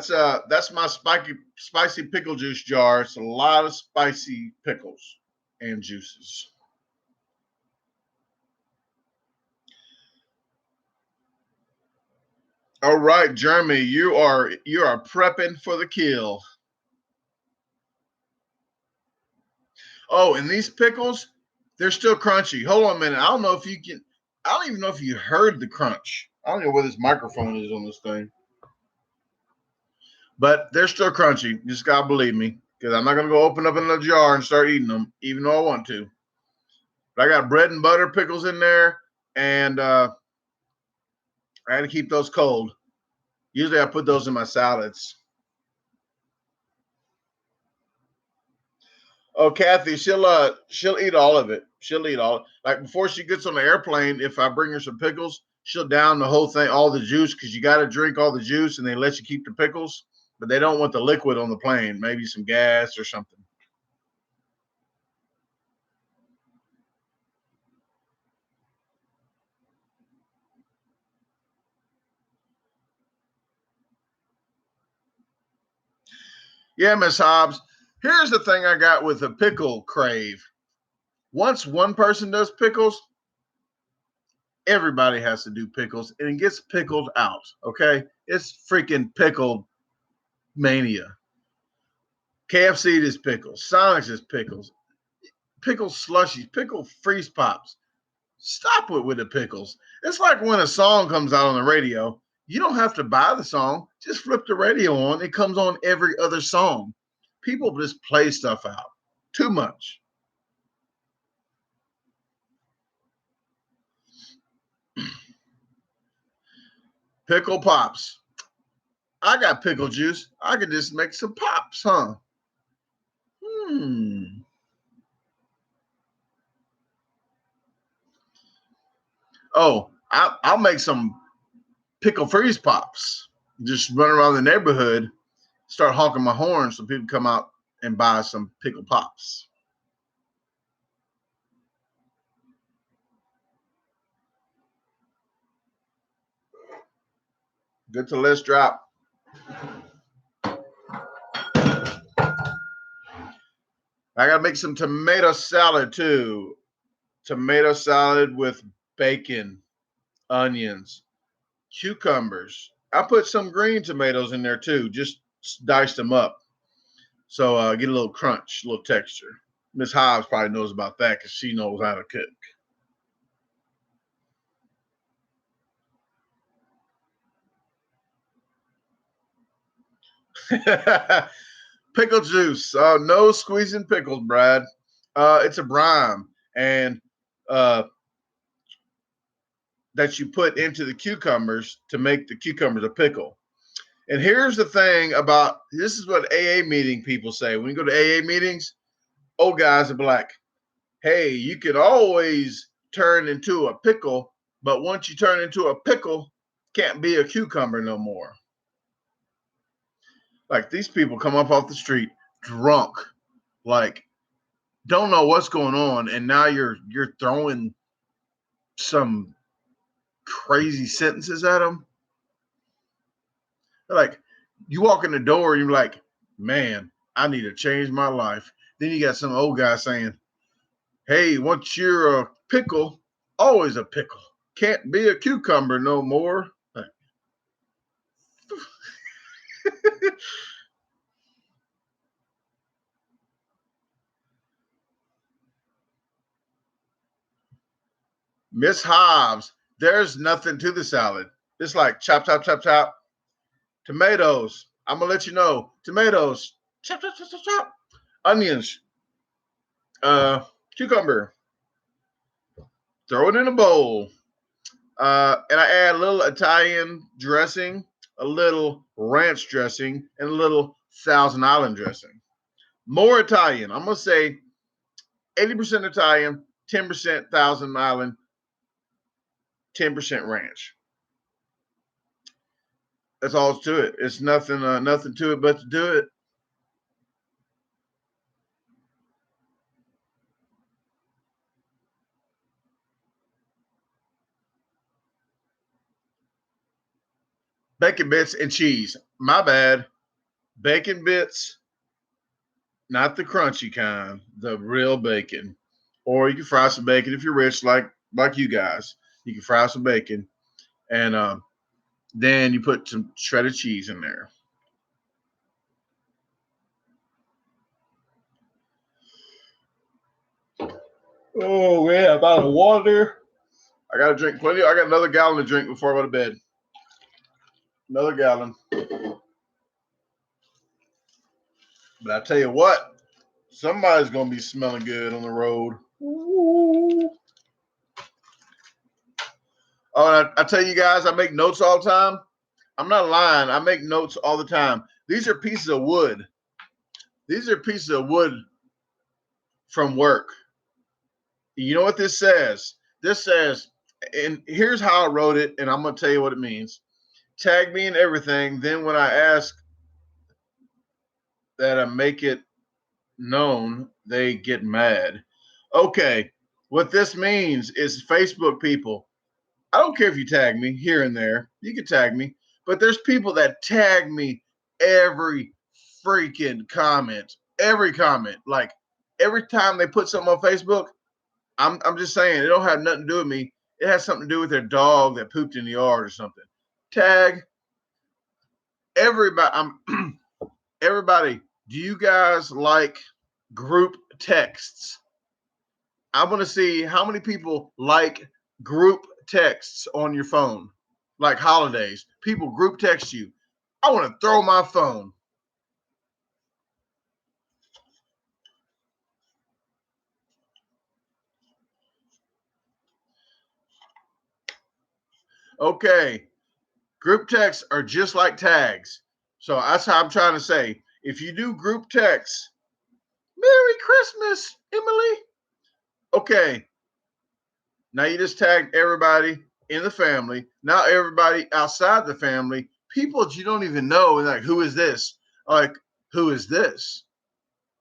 that's my spicy pickle juice jar. It's a lot of spicy pickles and juices. All right, Jeremy, you are prepping for the kill. Oh, and these pickles, they're still crunchy. Hold on a minute. I don't know if you can. I don't even know if you heard the crunch. I don't know where this microphone is on this thing, but they're still crunchy. You just gotta believe me, because I'm not gonna go open up another jar and start eating them, even though I want to. But I got bread and butter pickles in there, and I had to keep those cold. Usually, I put those in my salads. Oh, Kathy, she'll eat all of it. She'll eat all. Like before she gets on the airplane, if I bring her some pickles, she'll down the whole thing, all the juice, because you got to drink all the juice, and they let you keep the pickles, but they don't want the liquid on the plane. Maybe some gas or something. Yeah, Miss Hobbs. Here's the thing I got with a pickle crave. Once one person does pickles, everybody has to do pickles, and it gets pickled out. Okay, it's freaking pickle mania. KFC is pickles. Sonic's is pickles. Pickle slushies, pickle freeze pops. Stop it with the pickles. It's like when a song comes out on the radio. You don't have to buy the song. Just flip the radio on. It comes on every other song. People just play stuff out. Too much. Pickle pops. I got pickle juice. I could just make some pops, huh? Oh, I'll make some pickle freeze pops. Just run around the neighborhood, start honking my horn so people come out and buy some pickle pops. Good to let's drop. I gotta make some tomato salad too. Tomato salad with bacon, onions, cucumbers. I put some green tomatoes in there too, just diced them up. So get a little crunch, a little texture. Miss Hobbs probably knows about that because she knows how to cook. Pickle juice. No squeezing pickles, Brad. It's a brine and that you put into the cucumbers to make the cucumbers a pickle. And here's the thing about this is what AA meeting people say. When you go to AA meetings, old guys are like, hey, you can always turn into a pickle, but once you turn into a pickle, can't be a cucumber no more. Like these people come up off the street drunk, like don't know what's going on, and now you're throwing some crazy sentences at them. Like you walk in the door and you're like, man, I need to change my life. Then you got some old guy saying, hey, once you're a pickle, always a pickle. Can't be a cucumber no more. Like, Miss Hobbs, there's nothing to the salad. It's like chop, chop, chop, chop. Tomatoes. I'm gonna let you know. Tomatoes. Chop, chop, chop, chop, chop. Onions. Cucumber. Throw it in a bowl. And I add a little Italian dressing, a little ranch dressing, and a little Thousand Island dressing. More Italian. I'm gonna say 80% Italian, 10% Thousand Island, 10% ranch. That's all to it. It's nothing to it but to do it. Bacon bits and cheese. My bad. Bacon bits, not the crunchy kind, the real bacon. Or you can fry some bacon if you're rich, like you guys. You can fry some bacon, and then you put some shredded cheese in there. Oh yeah, about a water. I gotta drink plenty. I got another gallon to drink before I go to bed. Another gallon. But I tell you what, somebody's gonna be smelling good on the road. Ooh. Oh, I tell you guys, I make notes all the time. I'm not lying. I make notes all the time. These are pieces of wood. These are pieces of wood from work. You know what this says? This says, and here's how I wrote it, and I'm gonna tell you what it means. Tag me in everything. Then when I ask that I make it known, they get mad. Okay, what this means is Facebook people. I don't care if you tag me here and there. You can tag me, but there's people that tag me every freaking comment, every comment. Like every time they put something on Facebook, I'm just saying it don't have nothing to do with me. It has something to do with their dog that pooped in the yard or something. Tag everybody. Everybody. Do you guys like group texts? I want to see how many people like group texts on your phone, like holidays. People group text you. I want to throw my phone. Okay. Group texts are just like tags. So that's how I'm trying to say. If you do group texts, Merry Christmas, Emily. Okay. Now you just tagged everybody in the family. Now everybody outside the family, people that you don't even know, and like, who is this? Like, who is this?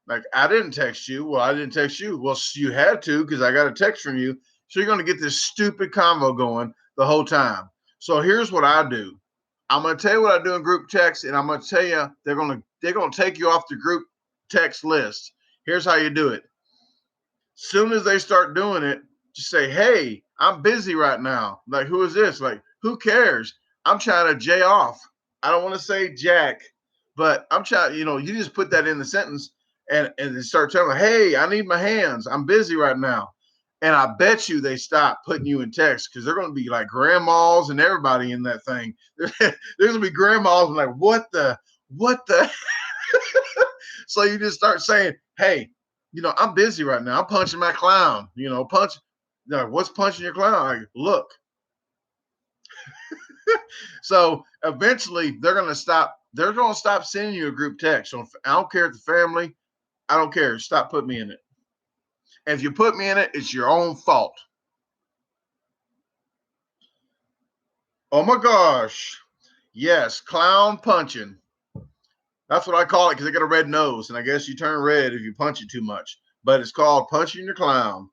Like, I didn't text you. Well, I didn't text you. Well, you had to because I got a text from you. So you're going to get this stupid convo going the whole time. So here's what I do. I'm going to tell you what I do in group text, and I'm going to tell you they're going to take you off the group text list. Here's how you do it. Soon as they start doing it, just say, "Hey, I'm busy right now." Like, who is this? Like, who cares? I'm trying to J off. I don't want to say Jack, but I'm trying. You just put that in the sentence and then start telling them, "Hey, I need my hands. I'm busy right now." And I bet you they stop putting you in text because they're going to be like grandmas and everybody in that thing. There's going to be grandmas and like, what the? So you just start saying, "Hey, I'm busy right now. I'm punching my clown. Punch. What's punching your clown? Like, look." So eventually they're going to stop. They're going to stop sending you a group text. So I don't care if the family. I don't care. Stop putting me in it. And if you put me in it, it's your own fault. Oh my gosh. Yes, clown punching. That's what I call it because they got a red nose, and I guess you turn red if you punch it too much. But it's called punching your clown.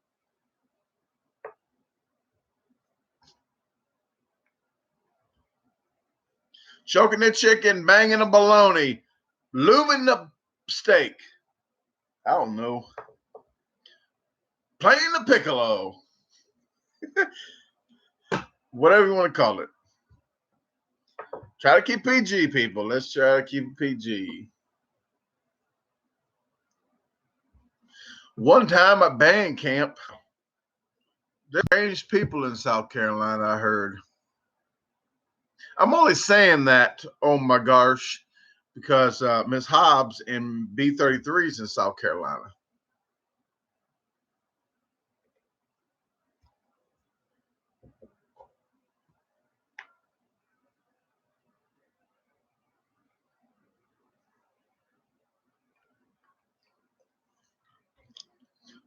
Choking the chicken, banging a bologna, lubing the steak. I don't know. Playing the piccolo. Whatever you want to call it. Try to keep PG, people. Let's try to keep it PG. One time at band camp, there's strange people in South Carolina, I heard. I'm only saying that, oh my gosh, because Miss Hobbs in B33 is in South Carolina.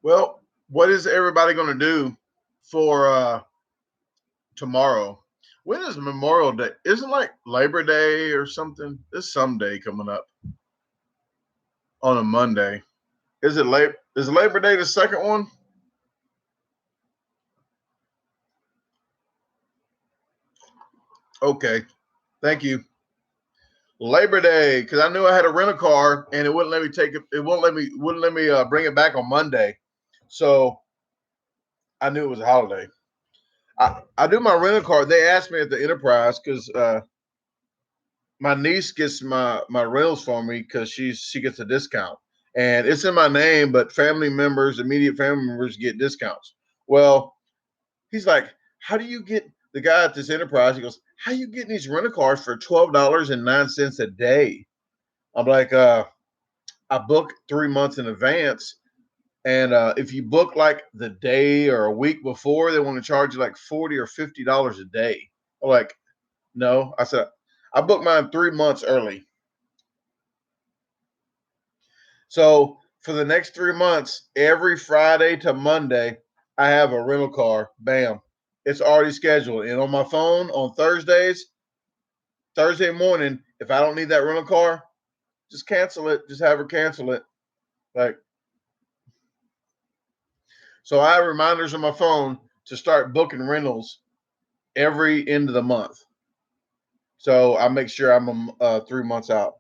Well, what is everybody going to do for tomorrow? When is Memorial Day? Isn't like Labor Day or something? There's some day coming up on a Monday. Is Labor Day the second one? Okay, thank you. Labor Day, because I knew I had to rent a car and it wouldn't let me take it. It wouldn't let me bring it back on Monday. So I knew it was a holiday. I do my rental car. They asked me at the Enterprise because my niece gets my rentals for me because she gets a discount, and it's in my name, but immediate family members get discounts. Well, he's like, "How do you get the guy at this Enterprise?" He goes, "How you getting these rental cars for $12.09 a day?" I'm like, I book 3 months in advance. And if you book like the day or a week before, they want to charge you like $40 or $50 a day. I'm like, no. I said, I booked mine 3 months early. So for the next 3 months, every Friday to Monday, I have a rental car. Bam. It's already scheduled. And on my phone on Thursday morning, if I don't need that rental car, just cancel it. Just have her cancel it. Like, so I have reminders on my phone to start booking rentals every end of the month. So I make sure I'm 3 months out.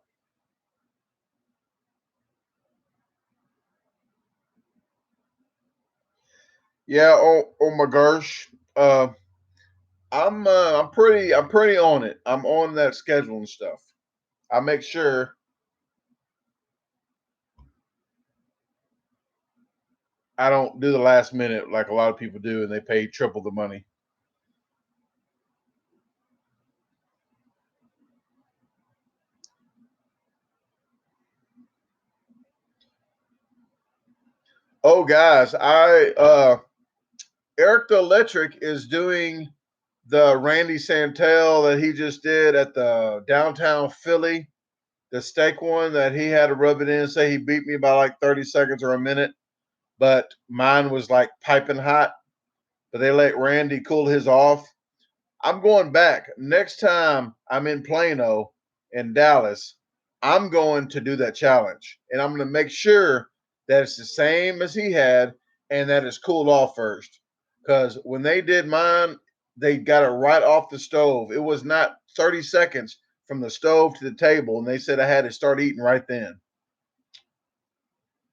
Yeah. Oh my gosh. I'm pretty on it. I'm on that scheduling stuff. I make sure. I don't do the last minute like a lot of people do, and they pay triple the money. Oh, guys, Eric the Electric is doing the Randy Santel that he just did at the downtown Philly, the steak one that he had to rub it in, say he beat me by like 30 seconds or a minute, but mine was like piping hot. But they let Randy cool his off. I'm going back. Next time I'm in Plano in Dallas, I'm going to do that challenge. And I'm going to make sure that it's the same as he had and that it's cooled off first. Because when they did mine, they got it right off the stove. It was not 30 seconds from the stove to the table. And they said I had to start eating right then.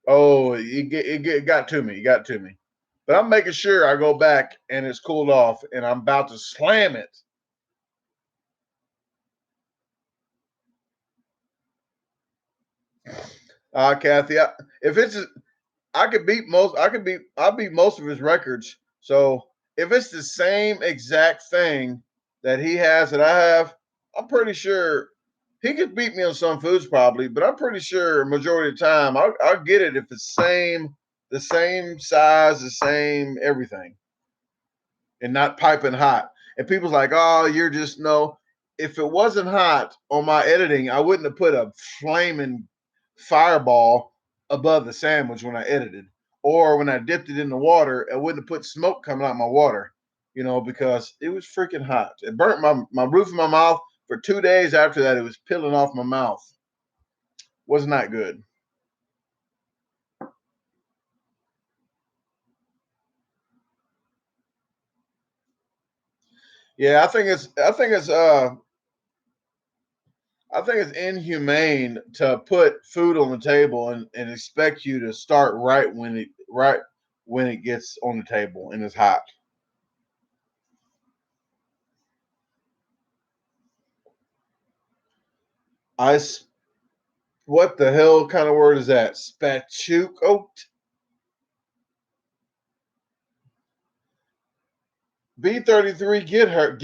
Oh, it got to me. It got to me. But I'm making sure I go back and it's cooled off and I'm about to slam it. Kathy, if it's I could beat most. I beat most of his records. So if it's the same exact thing that he has that I have, I'm pretty sure he could beat me on some foods probably. But I'm pretty sure majority of the time I'll get it if it's the same size, the same everything, and not piping hot. And people's like, "Oh, you're just no." If it wasn't hot on my editing, I wouldn't have put a flaming fireball above the sandwich when I edited. Or when I dipped it in the water, I wouldn't have put smoke coming out of my water, because it was freaking hot. It burnt my roof of my mouth for 2 days after that. It was peeling off my mouth. Was not good. Yeah, I think it's inhumane to put food on the table and expect you to start right when it gets on the table and it's hot. I what the hell kind of word is that? Spatchukoked? B33, get her.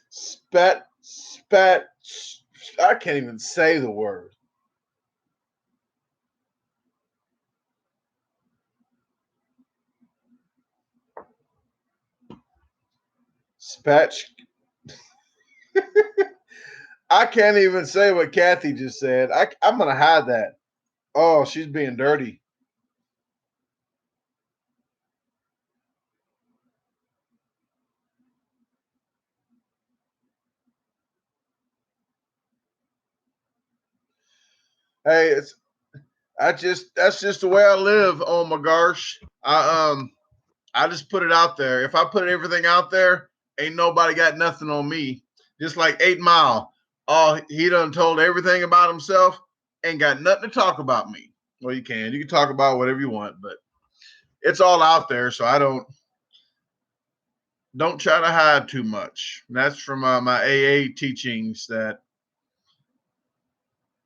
Spat. I can't even say the word. Spatch. I can't even say what Kathy just said. I'm gonna hide that. Oh, she's being dirty. Hey, that's just the way I live. Oh my gosh. I just put it out there. If I put everything out there, ain't nobody got nothing on me. Just like 8 Mile. Oh, he done told everything about himself, ain't got nothing to talk about me. Well, you can. You can talk about whatever you want, but it's all out there, so I don't try to hide too much. And that's from my AA teachings that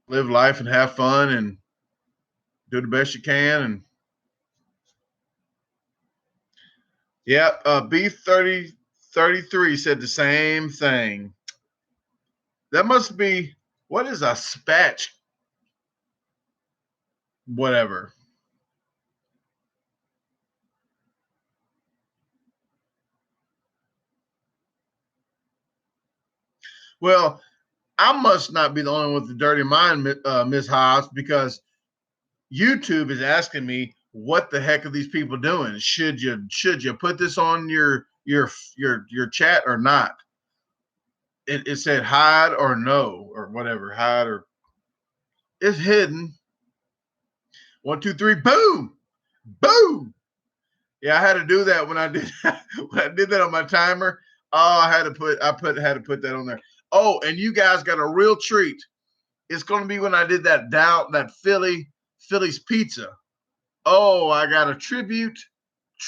live life and have fun and do the best you can. And yeah, B33 said the same thing. That must be what is a spatch? Whatever. Well, I must not be the only one with the dirty mind, Miss Haas, because YouTube is asking me what the heck are these people doing? Should you put this on your chat or not? It said hide or no or whatever, hide or it's hidden. 1, 2, 3, boom, boom. Yeah, I had to do that when I did when I did that on my timer. Oh, had to put that on there. Oh, and you guys got a real treat. It's going to be when I did that Philly's pizza. Oh, I got a tribute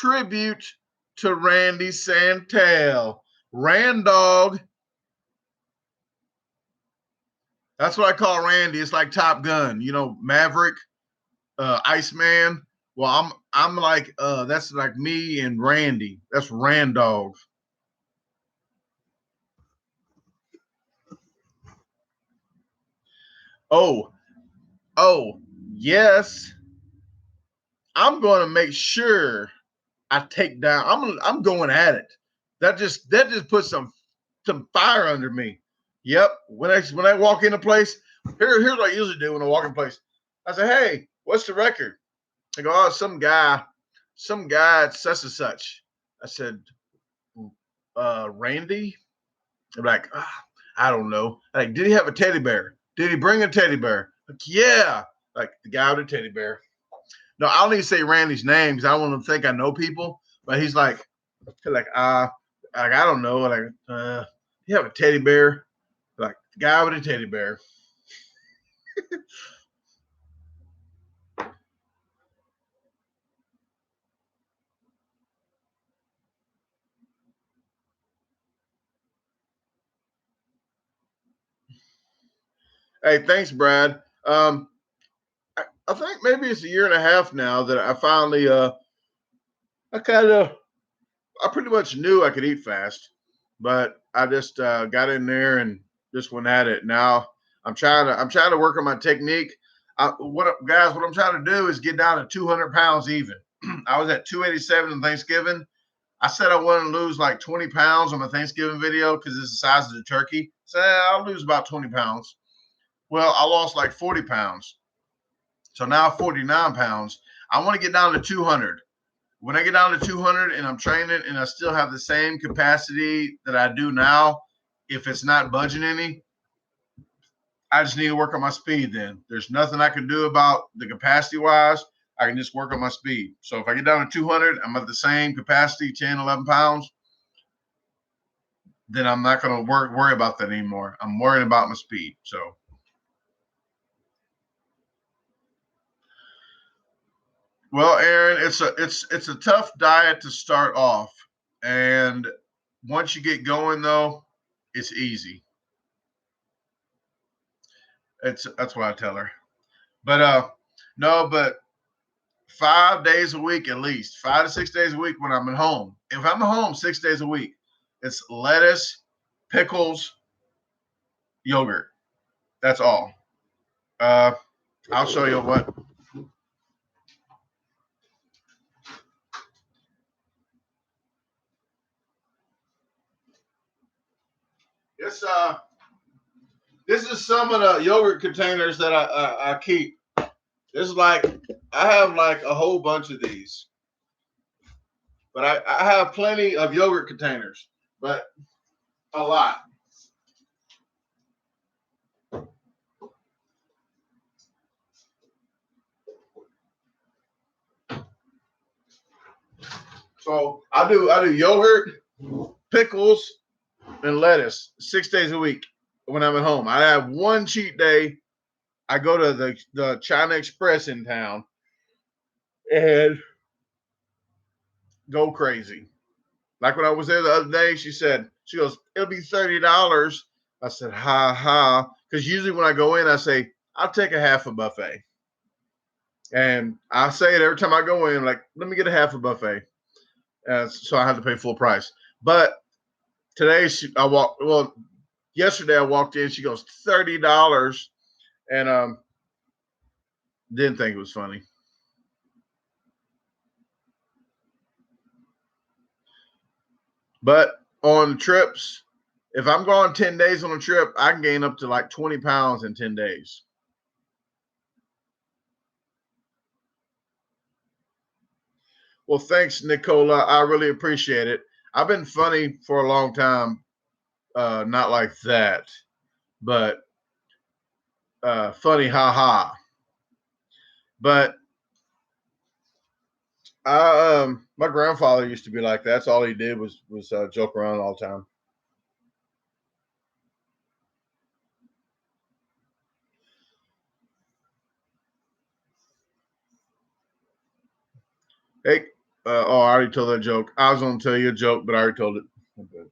to Randy Santel. Randog. That's what I call Randy. It's like Top Gun, Maverick. Iceman. Well, I'm like that's like me and Randy. That's Randog. Oh, oh, yes. I'm going to make sure I take down. I'm going at it. That just puts some fire under me. Yep. When I walk into place, here's what I usually do when I walk in place. I say, hey, what's the record? They go, oh, some guy at such and such. I said, Randy? I'm like, I don't know. Like, did he have a teddy bear? Did he bring a teddy bear? Like, yeah. Like the guy with a teddy bear. No, I don't even say Randy's name because I don't want to think I know people. But he's like I don't know. Like, you have a teddy bear? Like the guy with a teddy bear. Hey, thanks, Brad. I think maybe it's a year and a half now that I finally I kind of I pretty much knew I could eat fast, but I just got in there and just went at it. Now I'm trying to work on my technique. What I'm trying to do is get down to 200 pounds even. I was at 287 on Thanksgiving. I said I wanted to lose like 20 pounds on my Thanksgiving video because it's the size of the turkey. So I'll lose about 20 pounds. Well, I lost like 40 pounds. So now 49 pounds. I want to get down to 200. When I get down to 200 and I'm training and I still have the same capacity that I do now, if it's not budging any, I just need to work on my speed then. There's nothing I can do about the capacity wise. I can just work on my speed. So if I get down to 200, I'm at the same capacity, 10, 11 pounds, then I'm not going to worry about that anymore. I'm worrying about my speed. So, well, Aaron, it's a tough diet to start off, and once you get going though, it's easy. That's what I tell her. But no, but 5 days a week at least, 5 to 6 days a week when I'm at home. If I'm at home 6 days a week, it's lettuce, pickles, yogurt. That's all. Uh, I'll show you what. This this is some of the yogurt containers that I keep. It's like I have like a whole bunch of these, but I have plenty of yogurt containers, but a lot. So I do yogurt, pickles, and lettuce 6 days a week when I'm at home. I have one cheat day. I go to the China Express in town and go crazy. Like when I was there the other day, she goes, it'll be $30. I said, ha ha. Because usually when I go in, I say, I'll take a half a buffet. And I say it every time I go in, like, let me get a half a buffet. So I have to pay full price. But today yesterday I walked in, she goes, $30. And didn't think it was funny. But on trips, if I'm going 10 days on a trip, I can gain up to like 20 pounds in 10 days. Well, thanks, Nicola. I really appreciate it. I've been funny for a long time, not like that, but funny, ha ha. But my grandfather used to be like that. That's all he did was joke around all the time. Hey, I already told that joke. I was going to tell you a joke, but I already told it. Okay.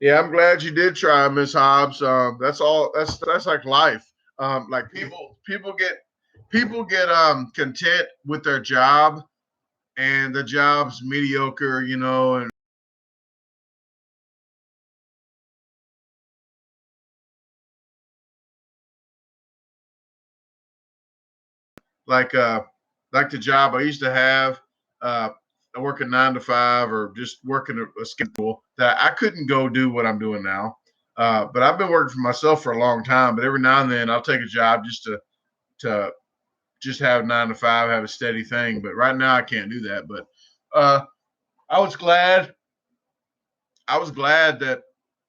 Yeah, I'm glad you did try, Miss Hobbs. That's all. That's like life. Like people get content with their job, and the job's mediocre, you know, and like uh like the job I used to have. Uh, I work a 9 to 5 or just working a schedule that I couldn't go do what I'm doing now. But I've been working for myself for a long time. But every now and then I'll take a job just to just have 9 to 5, have a steady thing. But right now I can't do that. But uh, I was glad. I was glad that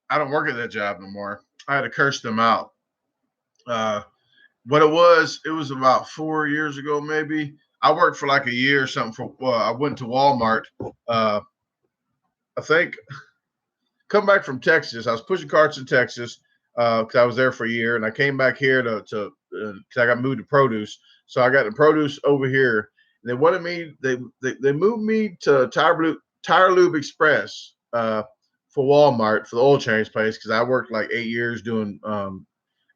I don't work at that job no more. I had to curse them out. Uh, what it was about 4 years ago, maybe. I worked for like a year or something. I went to Walmart. Uh, I think come back from Texas. I was pushing carts in Texas because I was there for a year, and I came back here to because I got moved to produce. So I got the produce over here. They wanted me. They moved me to Tire Lube Express for Walmart for the oil change place because I worked like 8 years doing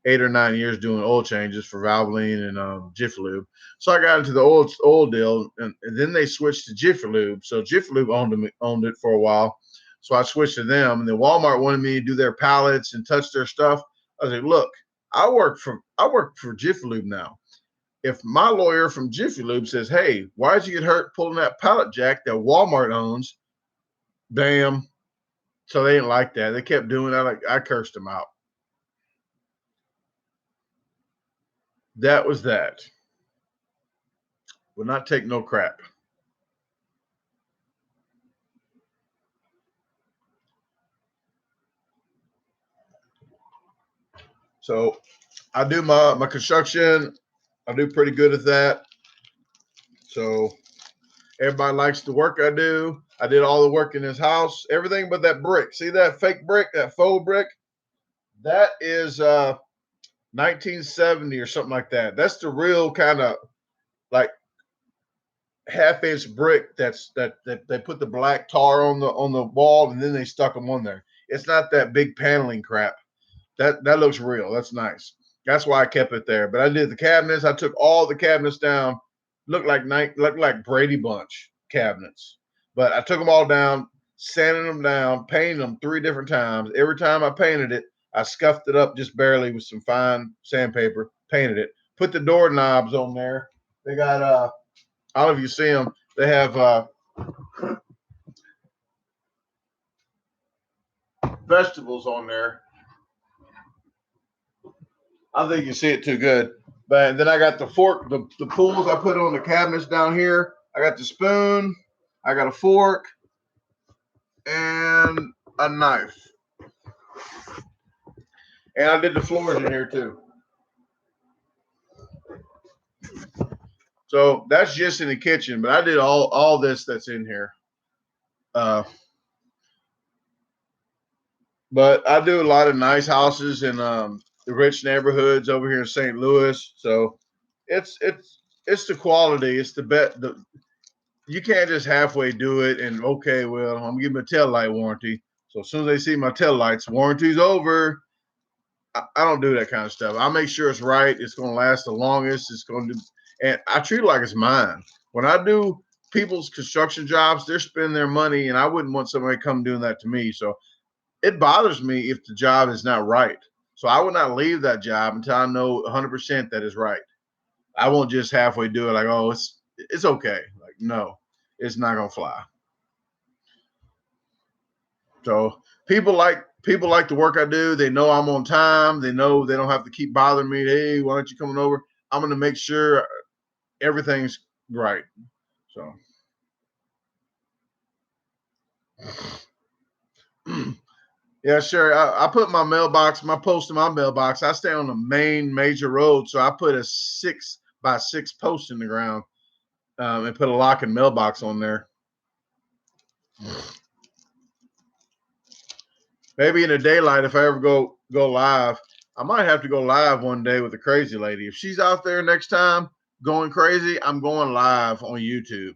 8 or 9 years doing oil changes for Valvoline and Jiffy Lube. So I got into the oil deal, and then they switched to Jiffy Lube. So Jiffy Lube owned it for a while. So I switched to them, and then Walmart wanted me to do their pallets and touch their stuff. I was like, look, I work for Jiffy Lube now. If my lawyer from Jiffy Lube says, hey, why did you get hurt pulling that pallet jack that Walmart owns? Bam. So they didn't like that. They kept doing that. Like I cursed them out. That was that. Will not take no crap. So I do my construction. I do pretty good at that. So everybody likes the work I do. I did all the work in this house, everything but that brick. See that fake brick, that faux brick? That is 1970 or something like that. That's the real kind of like half-inch brick that they put the black tar on the wall and then they stuck them on there. It's not that big paneling crap. That looks real. That's nice. That's why I kept it there. But I did the cabinets. I took all the cabinets down. Looked like Brady Bunch cabinets. But I took them all down, sanding them down, painted them 3 different times. Every time I painted it, I scuffed it up just barely with some fine sandpaper, painted it, put the door knobs on there. They got I don't know if you see them. They have vegetables on there. I don't think you can see it too good. But then I got the fork, the pools I put on the cabinets down here. I got the spoon, I got a fork, and a knife. And I did the floors in here too. So that's just in the kitchen, but I did all this that's in here. Uh, but I do a lot of nice houses in the rich neighborhoods over here in St. Louis. So it's the quality. It's the bet. You can't just halfway do it and okay, well, I'm giving a tail light warranty. So as soon as they see my tail lights, warranty's over. I don't do that kind of stuff. I make sure it's right. It's going to last the longest. It's going to, and I treat it like it's mine. When I do people's construction jobs, they're spending their money, and I wouldn't want somebody come doing that to me. So it bothers me if the job is not right. So I would not leave that job until I know 100% that is right. I won't just halfway do it like, oh, it's okay. Like, no, it's not gonna fly. So people like the work I do. They know I'm on time. They know they don't have to keep bothering me. Hey, why aren't you coming over? I'm gonna make sure everything's right. So yeah, sure. I put my post in my mailbox. I stay on the main major road, so I put a 6x6 post in the ground and put a lock and mailbox on there. Maybe in the daylight, if I ever go live, I might have to go live one day with the crazy lady. If she's out there next time going crazy, I'm going live on YouTube.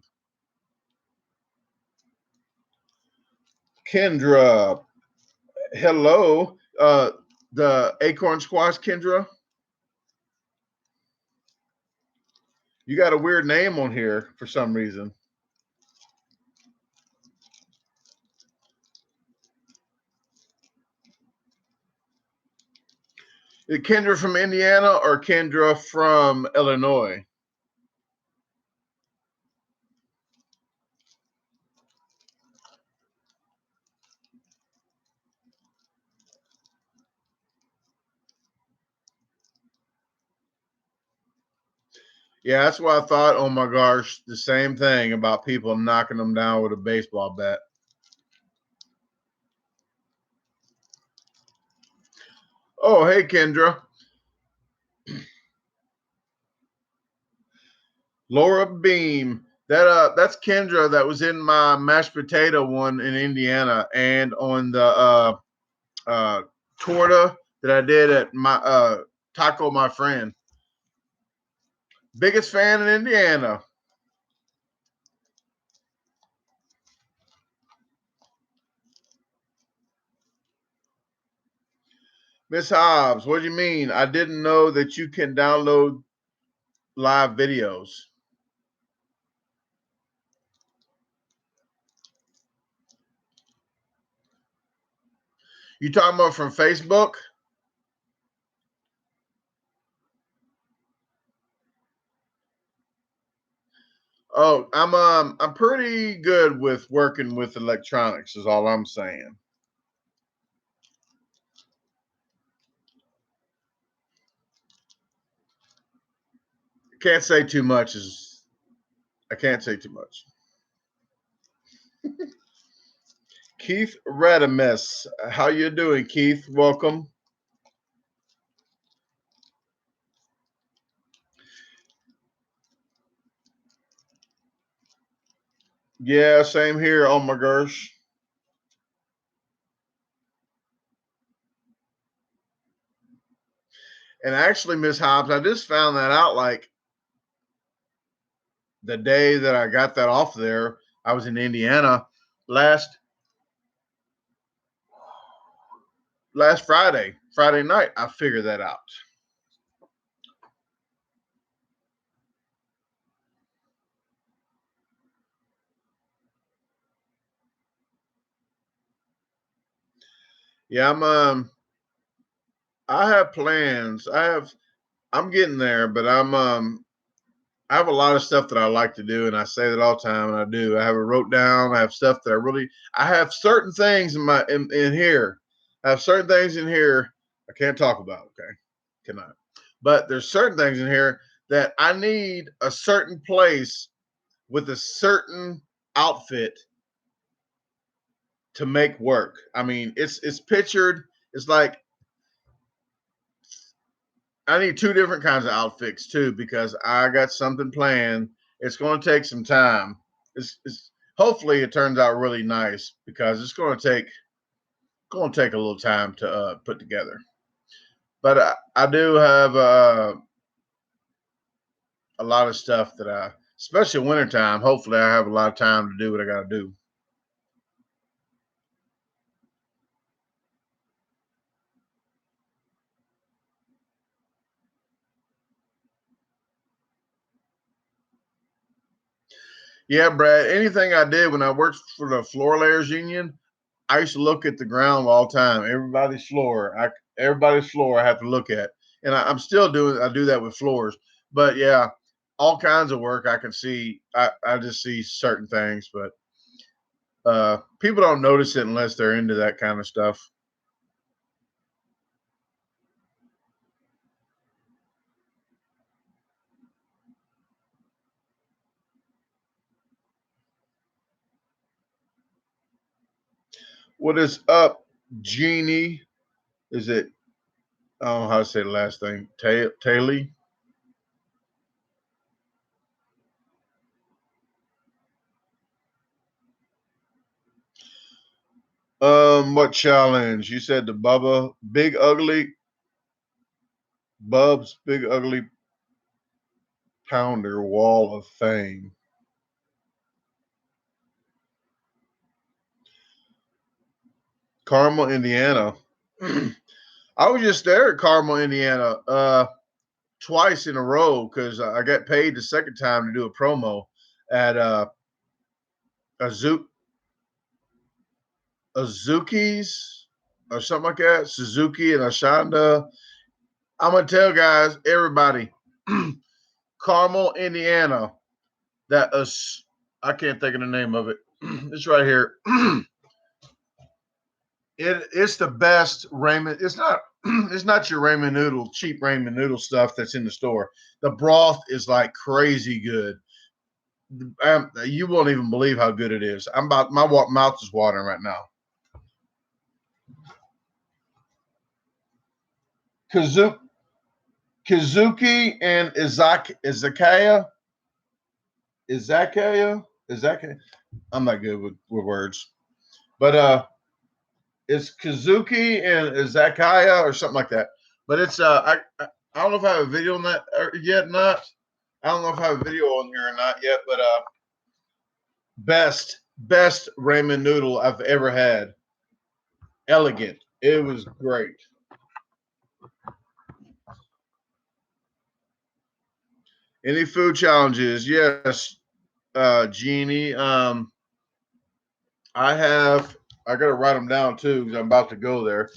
Kendra, Hello, the acorn squash, Kendra. You got a weird name on here for some reason. Is Kendra from Indiana or Kendra from Illinois? Yeah, that's what I thought. Oh my gosh, the same thing about people knocking them down with a baseball bat. Oh, hey, Kendra. Laura Beam. That's Kendra that was in my mashed potato one in Indiana and on the uh torta that I did at my Taco My Friend. Biggest fan in Indiana. Miss Hobbs, what do you mean? I didn't know that you can download live videos. You talking about from Facebook? Oh, I'm pretty good with working with electronics is all I'm saying. Can't say too much is I can't say too much. Keith Radimus, how you doing, Keith? Welcome. Yeah, same here. Oh my gosh. And actually, Miss Hobbs, I just found that out like the day that I got that off there. I was in Indiana last Friday night. I figured that out. Yeah, I have plans. I'm getting there, but I have a lot of stuff that I like to do, and I say that all the time, and I do. I have it wrote down. I have stuff that I have certain things in here. I have certain things in here I can't talk about. Okay, cannot. But there's certain things in here that I need a certain place with a certain outfit to make work. I mean, it's pictured. It's like I need two different kinds of outfits too because I got something planned. It's going to take some time. It's hopefully it turns out really nice because it's going to take a little time to put together. But I do have a lot of stuff that especially wintertime. Hopefully, I have a lot of time to do what I got to do. Yeah, Brad. Anything I did when I worked for the Floor Layers Union, I used to look at the ground all the time. Everybody's floor I have to look at, and I'm still doing. I do that with floors, but yeah, all kinds of work I can see. I just see certain things, but people don't notice it unless they're into that kind of stuff. What is up, Jeannie? Is it? I don't know how to say the last thing. Taylor. What challenge? You said the Bub's Big Ugly Pounder Wall of Fame. Carmel, Indiana. I was just there at Carmel, Indiana, twice in a row because I got paid the second time to do a promo at Azuki's or something like that. Suzuki and Ashanda. I'm gonna tell guys, everybody, Carmel, Indiana. That is, I can't think of the name of it. It's right here. It's the best ramen. It's not it's not your ramen noodle, cheap ramen noodle stuff that's in the store. The broth is like crazy good. You won't even believe how good it is. My mouth is watering right now. Kazuki and Izakaya. I'm not good with words, but it's Kazuki and Izakaya or something like that. But it's I don't know if I have a video on that yet. Not. I don't know if I have a video on here or not yet. But best ramen noodle I've ever had. Elegant. It was great. Any food challenges? Yes, Jeannie. I gotta write them down too because I'm about to go there.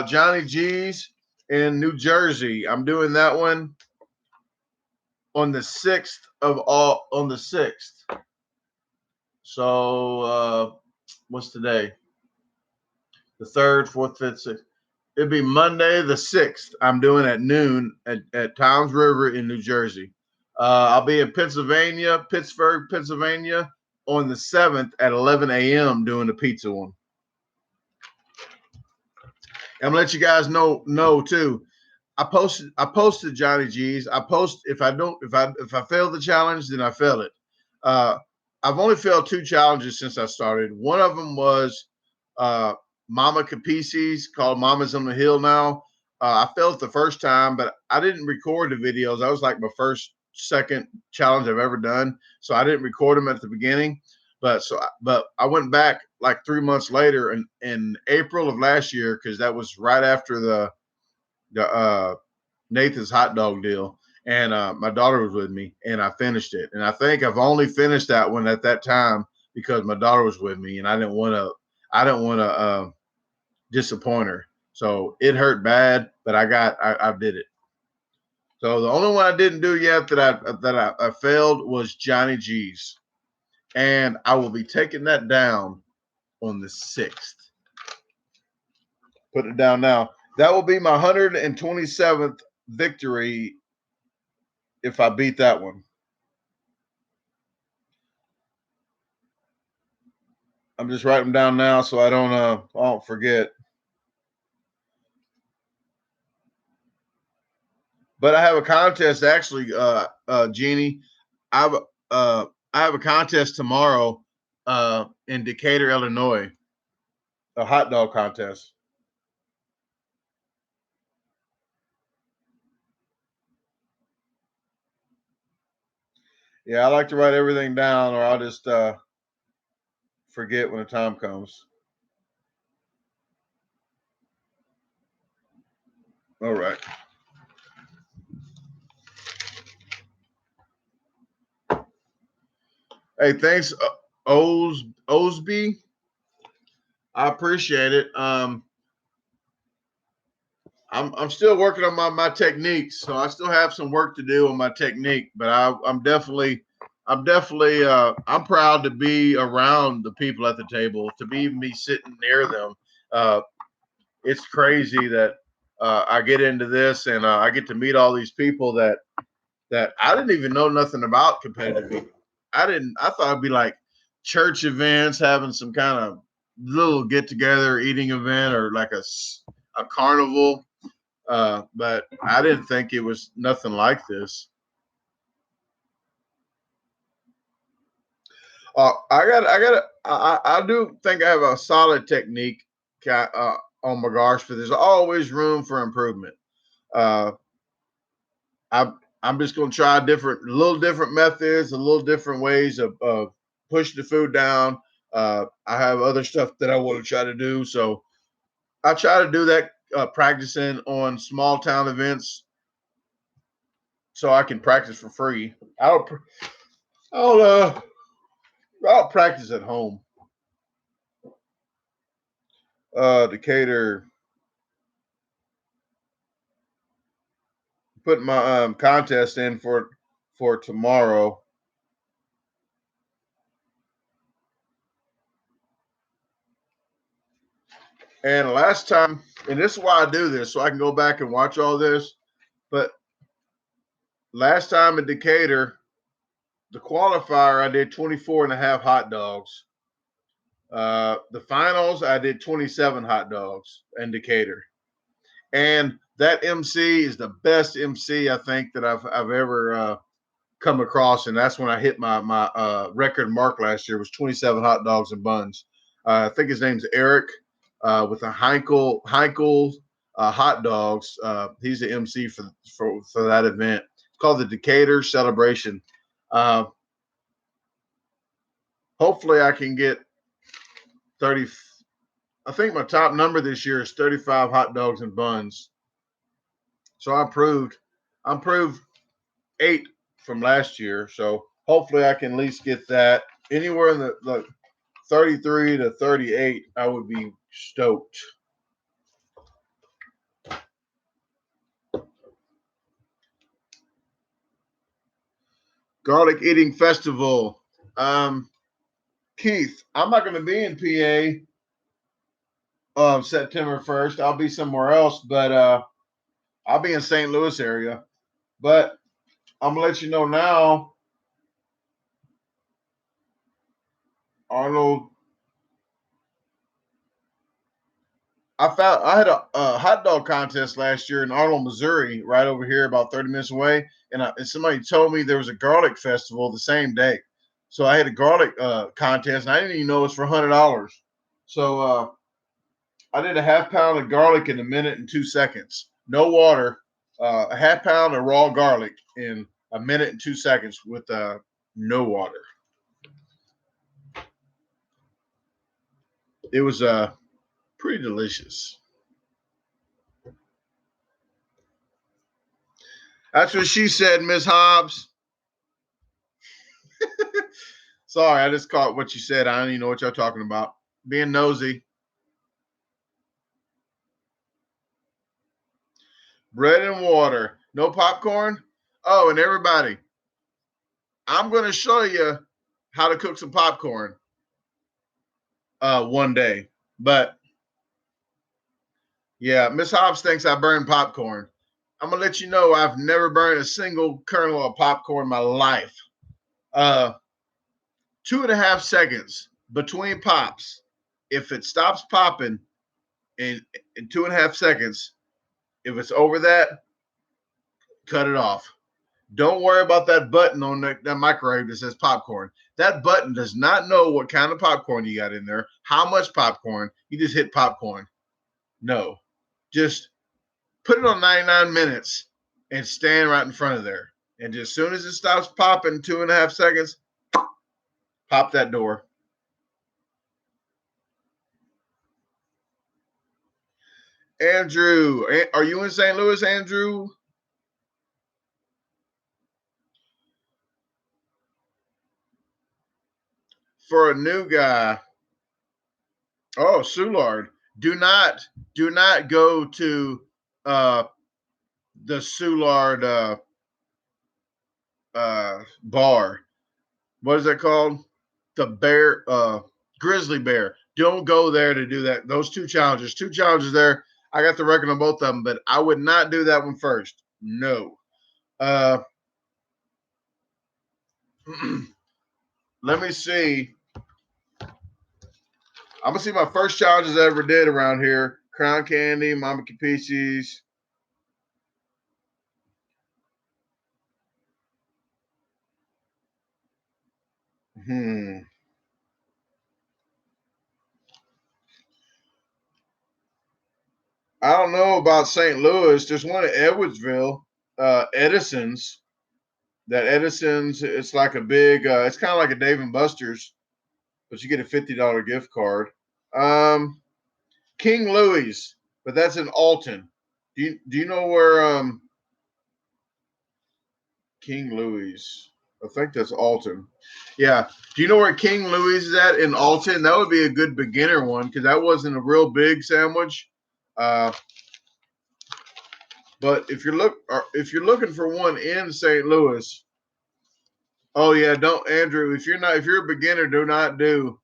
Johnny G's in New Jersey. I'm doing that one on the 6th on the 6th. So what's today? The 3rd, 4th, 5th, 6th. It'd be Monday the 6th. I'm doing at noon at Towns River in New Jersey. I'll be in Pittsburgh, Pennsylvania on the 7th at 11 a.m. doing the pizza one. I'm gonna let you guys know too. I posted Johnny G's. If I fail the challenge, then I fail it. I've only failed 2 challenges since I started. One of them was Mama Capisi's, called Mama's on the Hill now. I failed the first time, but I didn't record the videos. That was like my second challenge I've ever done, so I didn't record them at the beginning. But I went back like 3 months later in April of last year because that was right after the Nathan's hot dog deal, and my daughter was with me, and I finished it. And I think I've only finished that one at that time because my daughter was with me, and I didn't want to disappoint her. So it hurt bad, but I did it. So the only one I didn't do yet that I failed was Johnny G's, and I will be taking that down on the 6th. Put it down now. That will be my 127th victory if I beat that one. I'm just writing them down now so I don't forget. But I have a contest actually, Jeannie. I have a contest tomorrow in Decatur, Illinois, a hot dog contest. Yeah, I like to write everything down, or I'll just forget when the time comes. All right. Hey, thanks, Osby. I appreciate it. I'm still working on my techniques, so I still have some work to do on my technique. But I'm definitely I'm proud to be around the people at the table, to be me sitting near them. It's crazy that I get into this and I get to meet all these people that I didn't even know nothing about competitive eating. I thought it'd be like church events, having some kind of little get together eating event, or like a carnival. But I didn't think it was nothing like this. I do think I have a solid technique on my gosh, but there's always room for improvement. Uh, I'm just going to try little different methods, a little different ways of pushing the food down. I have other stuff that I want to try to do. So I try to do that practicing on small town events so I can practice for free. I'll practice at home. Decatur put my contest in for tomorrow. And last time, and this is why I do this, so I can go back and watch all this. But last time in Decatur, the qualifier, I did 24 and a half hot dogs. The finals, I did 27 hot dogs in Decatur. And that MC is the best MC I think that I've ever come across. And that's when I hit my record mark last year was 27 hot dogs and buns. I think his name's Eric with the Heinkel hot dogs. He's the MC for that event. It's called the Decatur Celebration. Hopefully I can get 30. I think my top number this year is 35 hot dogs and buns. So I improved 8 from last year. So hopefully I can at least get that anywhere in the 33 to 38. I would be stoked. Garlic Eating Festival. Keith, I'm not going to be in PA September 1st. I'll be somewhere else, but I'll be in St. Louis area. But I'm going to let you know now, Arnold. I had a hot dog contest last year in Arnold, Missouri, right over here, about 30 minutes away. And somebody told me there was a garlic festival the same day. So I had a garlic contest, and I didn't even know it was for $100. So I did a half pound of garlic in a minute and 2 seconds. No water. A half pound of raw garlic in a minute and 2 seconds with no water. It was pretty delicious. That's what she said, Miss Hobbs. Sorry, I just caught what you said. I don't even know what y'all talking about. Being nosy. Bread and water. No popcorn? Oh, and everybody, I'm going to show you how to cook some popcorn one day. But, yeah, Miss Hobbs thinks I burn popcorn. I'm going to let you know I've never burned a single kernel of popcorn in my life. 2.5 seconds between pops. If it stops popping in 2.5 seconds, if it's over that, cut it off. Don't worry about that button on that microwave that says popcorn. That button does not know what kind of popcorn you got in there, how much popcorn. You just hit popcorn. No. Just put it on 99 minutes and stand right in front of there. And just as soon as it stops popping, 2.5 seconds, pop that door. Andrew, are you in St. Louis, Andrew? For a new guy, oh, Soulard, do not go to the Soulard bar. What is that called? The bear, grizzly bear. Don't go there to do that. Those two challenges there. I got the record on both of them, but I would not do that one first. No. Let me see. I'm gonna see my first challenges I ever did around here. Crown Candy, Mama Capiches. I don't know about St. Louis. There's one at Edwardsville, Edison's. That Edison's, it's like a big, it's kind of like a Dave and Buster's, but you get a $50 gift card. King Louis, but that's in Alton. Do you know where King Louis? I think that's Alton. Yeah. Do you know where King Louis is at in Alton? That would be a good beginner one because that wasn't a real big sandwich. Uh, but if you're looking for one in St. Louis, oh yeah, don't Andrew. If you're a beginner, don't do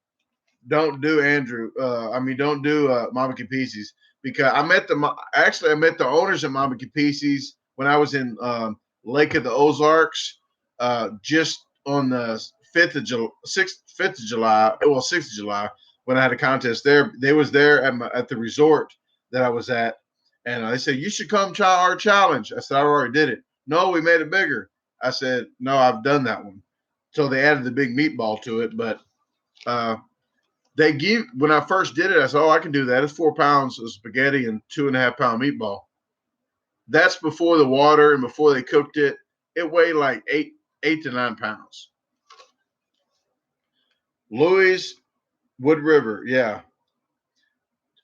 Andrew. Don't do Mama Capices because I met the owners of Mama Capices when I was in Lake of the Ozarks, just on the 5th of July, well 6th of July when I had a contest there. They was there at the resort that I was at, and they said you should come try our challenge. I said I already did it. No, we made it bigger. I said no, I've done that one. So they added the big meatball to it, but. When I first did it, I said, "Oh, I can do that. It's 4 pounds of spaghetti and 2.5 pound meatball." That's before the water and before they cooked it. It weighed like 8 to 9 pounds. Louis Wood River, yeah,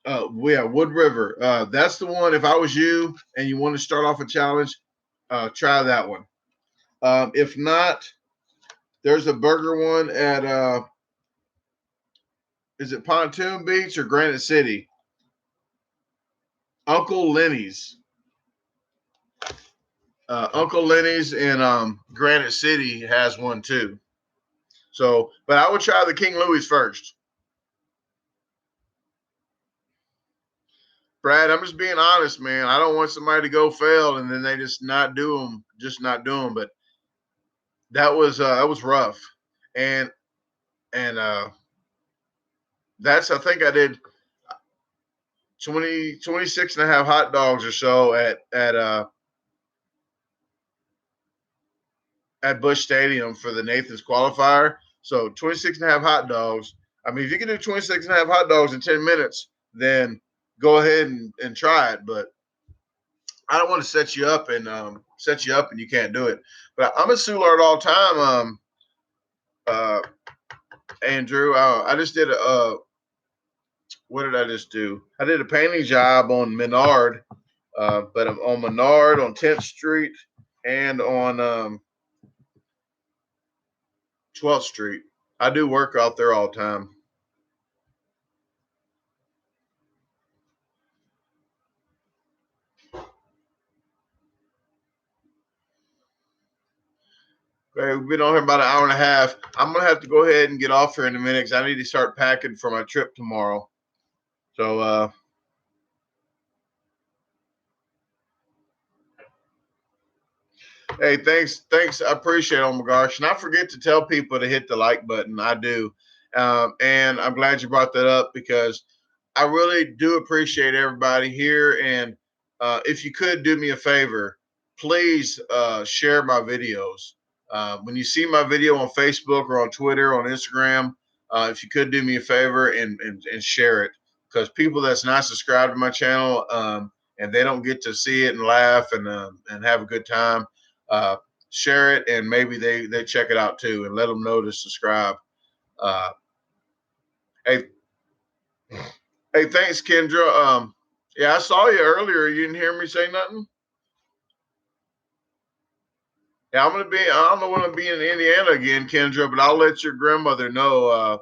Wood River. That's the one. If I was you and you want to start off a challenge, try that one. If not, there's a burger one at is it Pontoon Beach or Granite City? Uncle Lenny's. Uncle Lenny's in Granite City has one too. So, but I would try the King Louis first. Brad, I'm just being honest, man. I don't want somebody to go fail and then they just not do them. But that was rough, and that's I think I did 26 and a half hot dogs or so at Busch Stadium for the Nathan's qualifier. So 26 and a half hot dogs. I mean, if you can do 26 and a half hot dogs in 10 minutes, then go ahead and try it. But I don't want to set you up and you can't do it. But I'm a Soulard all time, uh, Andrew. I just did what did I just do? I did a painting job on Menard, but I'm on Menard on 10th Street and on 12th Street. I do work out there all the time. Okay, we've been on here about an hour and a half. I'm gonna have to go ahead and get off here in a minute because I need to start packing for my trip tomorrow. So, hey, thanks. I appreciate it, oh my gosh. And I forget to tell people to hit the like button. I do, and I'm glad you brought that up because I really do appreciate everybody here. And if you could do me a favor, please share my videos. When you see my video on Facebook or on Twitter, on Instagram, if you could do me a favor and share it, because people that's not subscribed to my channel and they don't get to see it and laugh and have a good time, uh, share it and maybe they check it out too and let them know to subscribe. Uh, hey, Hey, thanks, Kendra. Yeah, I saw you earlier. You didn't hear me say nothing. Yeah, I'm gonna be. I don't know when I'll be in Indiana again, Kendra, but I'll let your grandmother know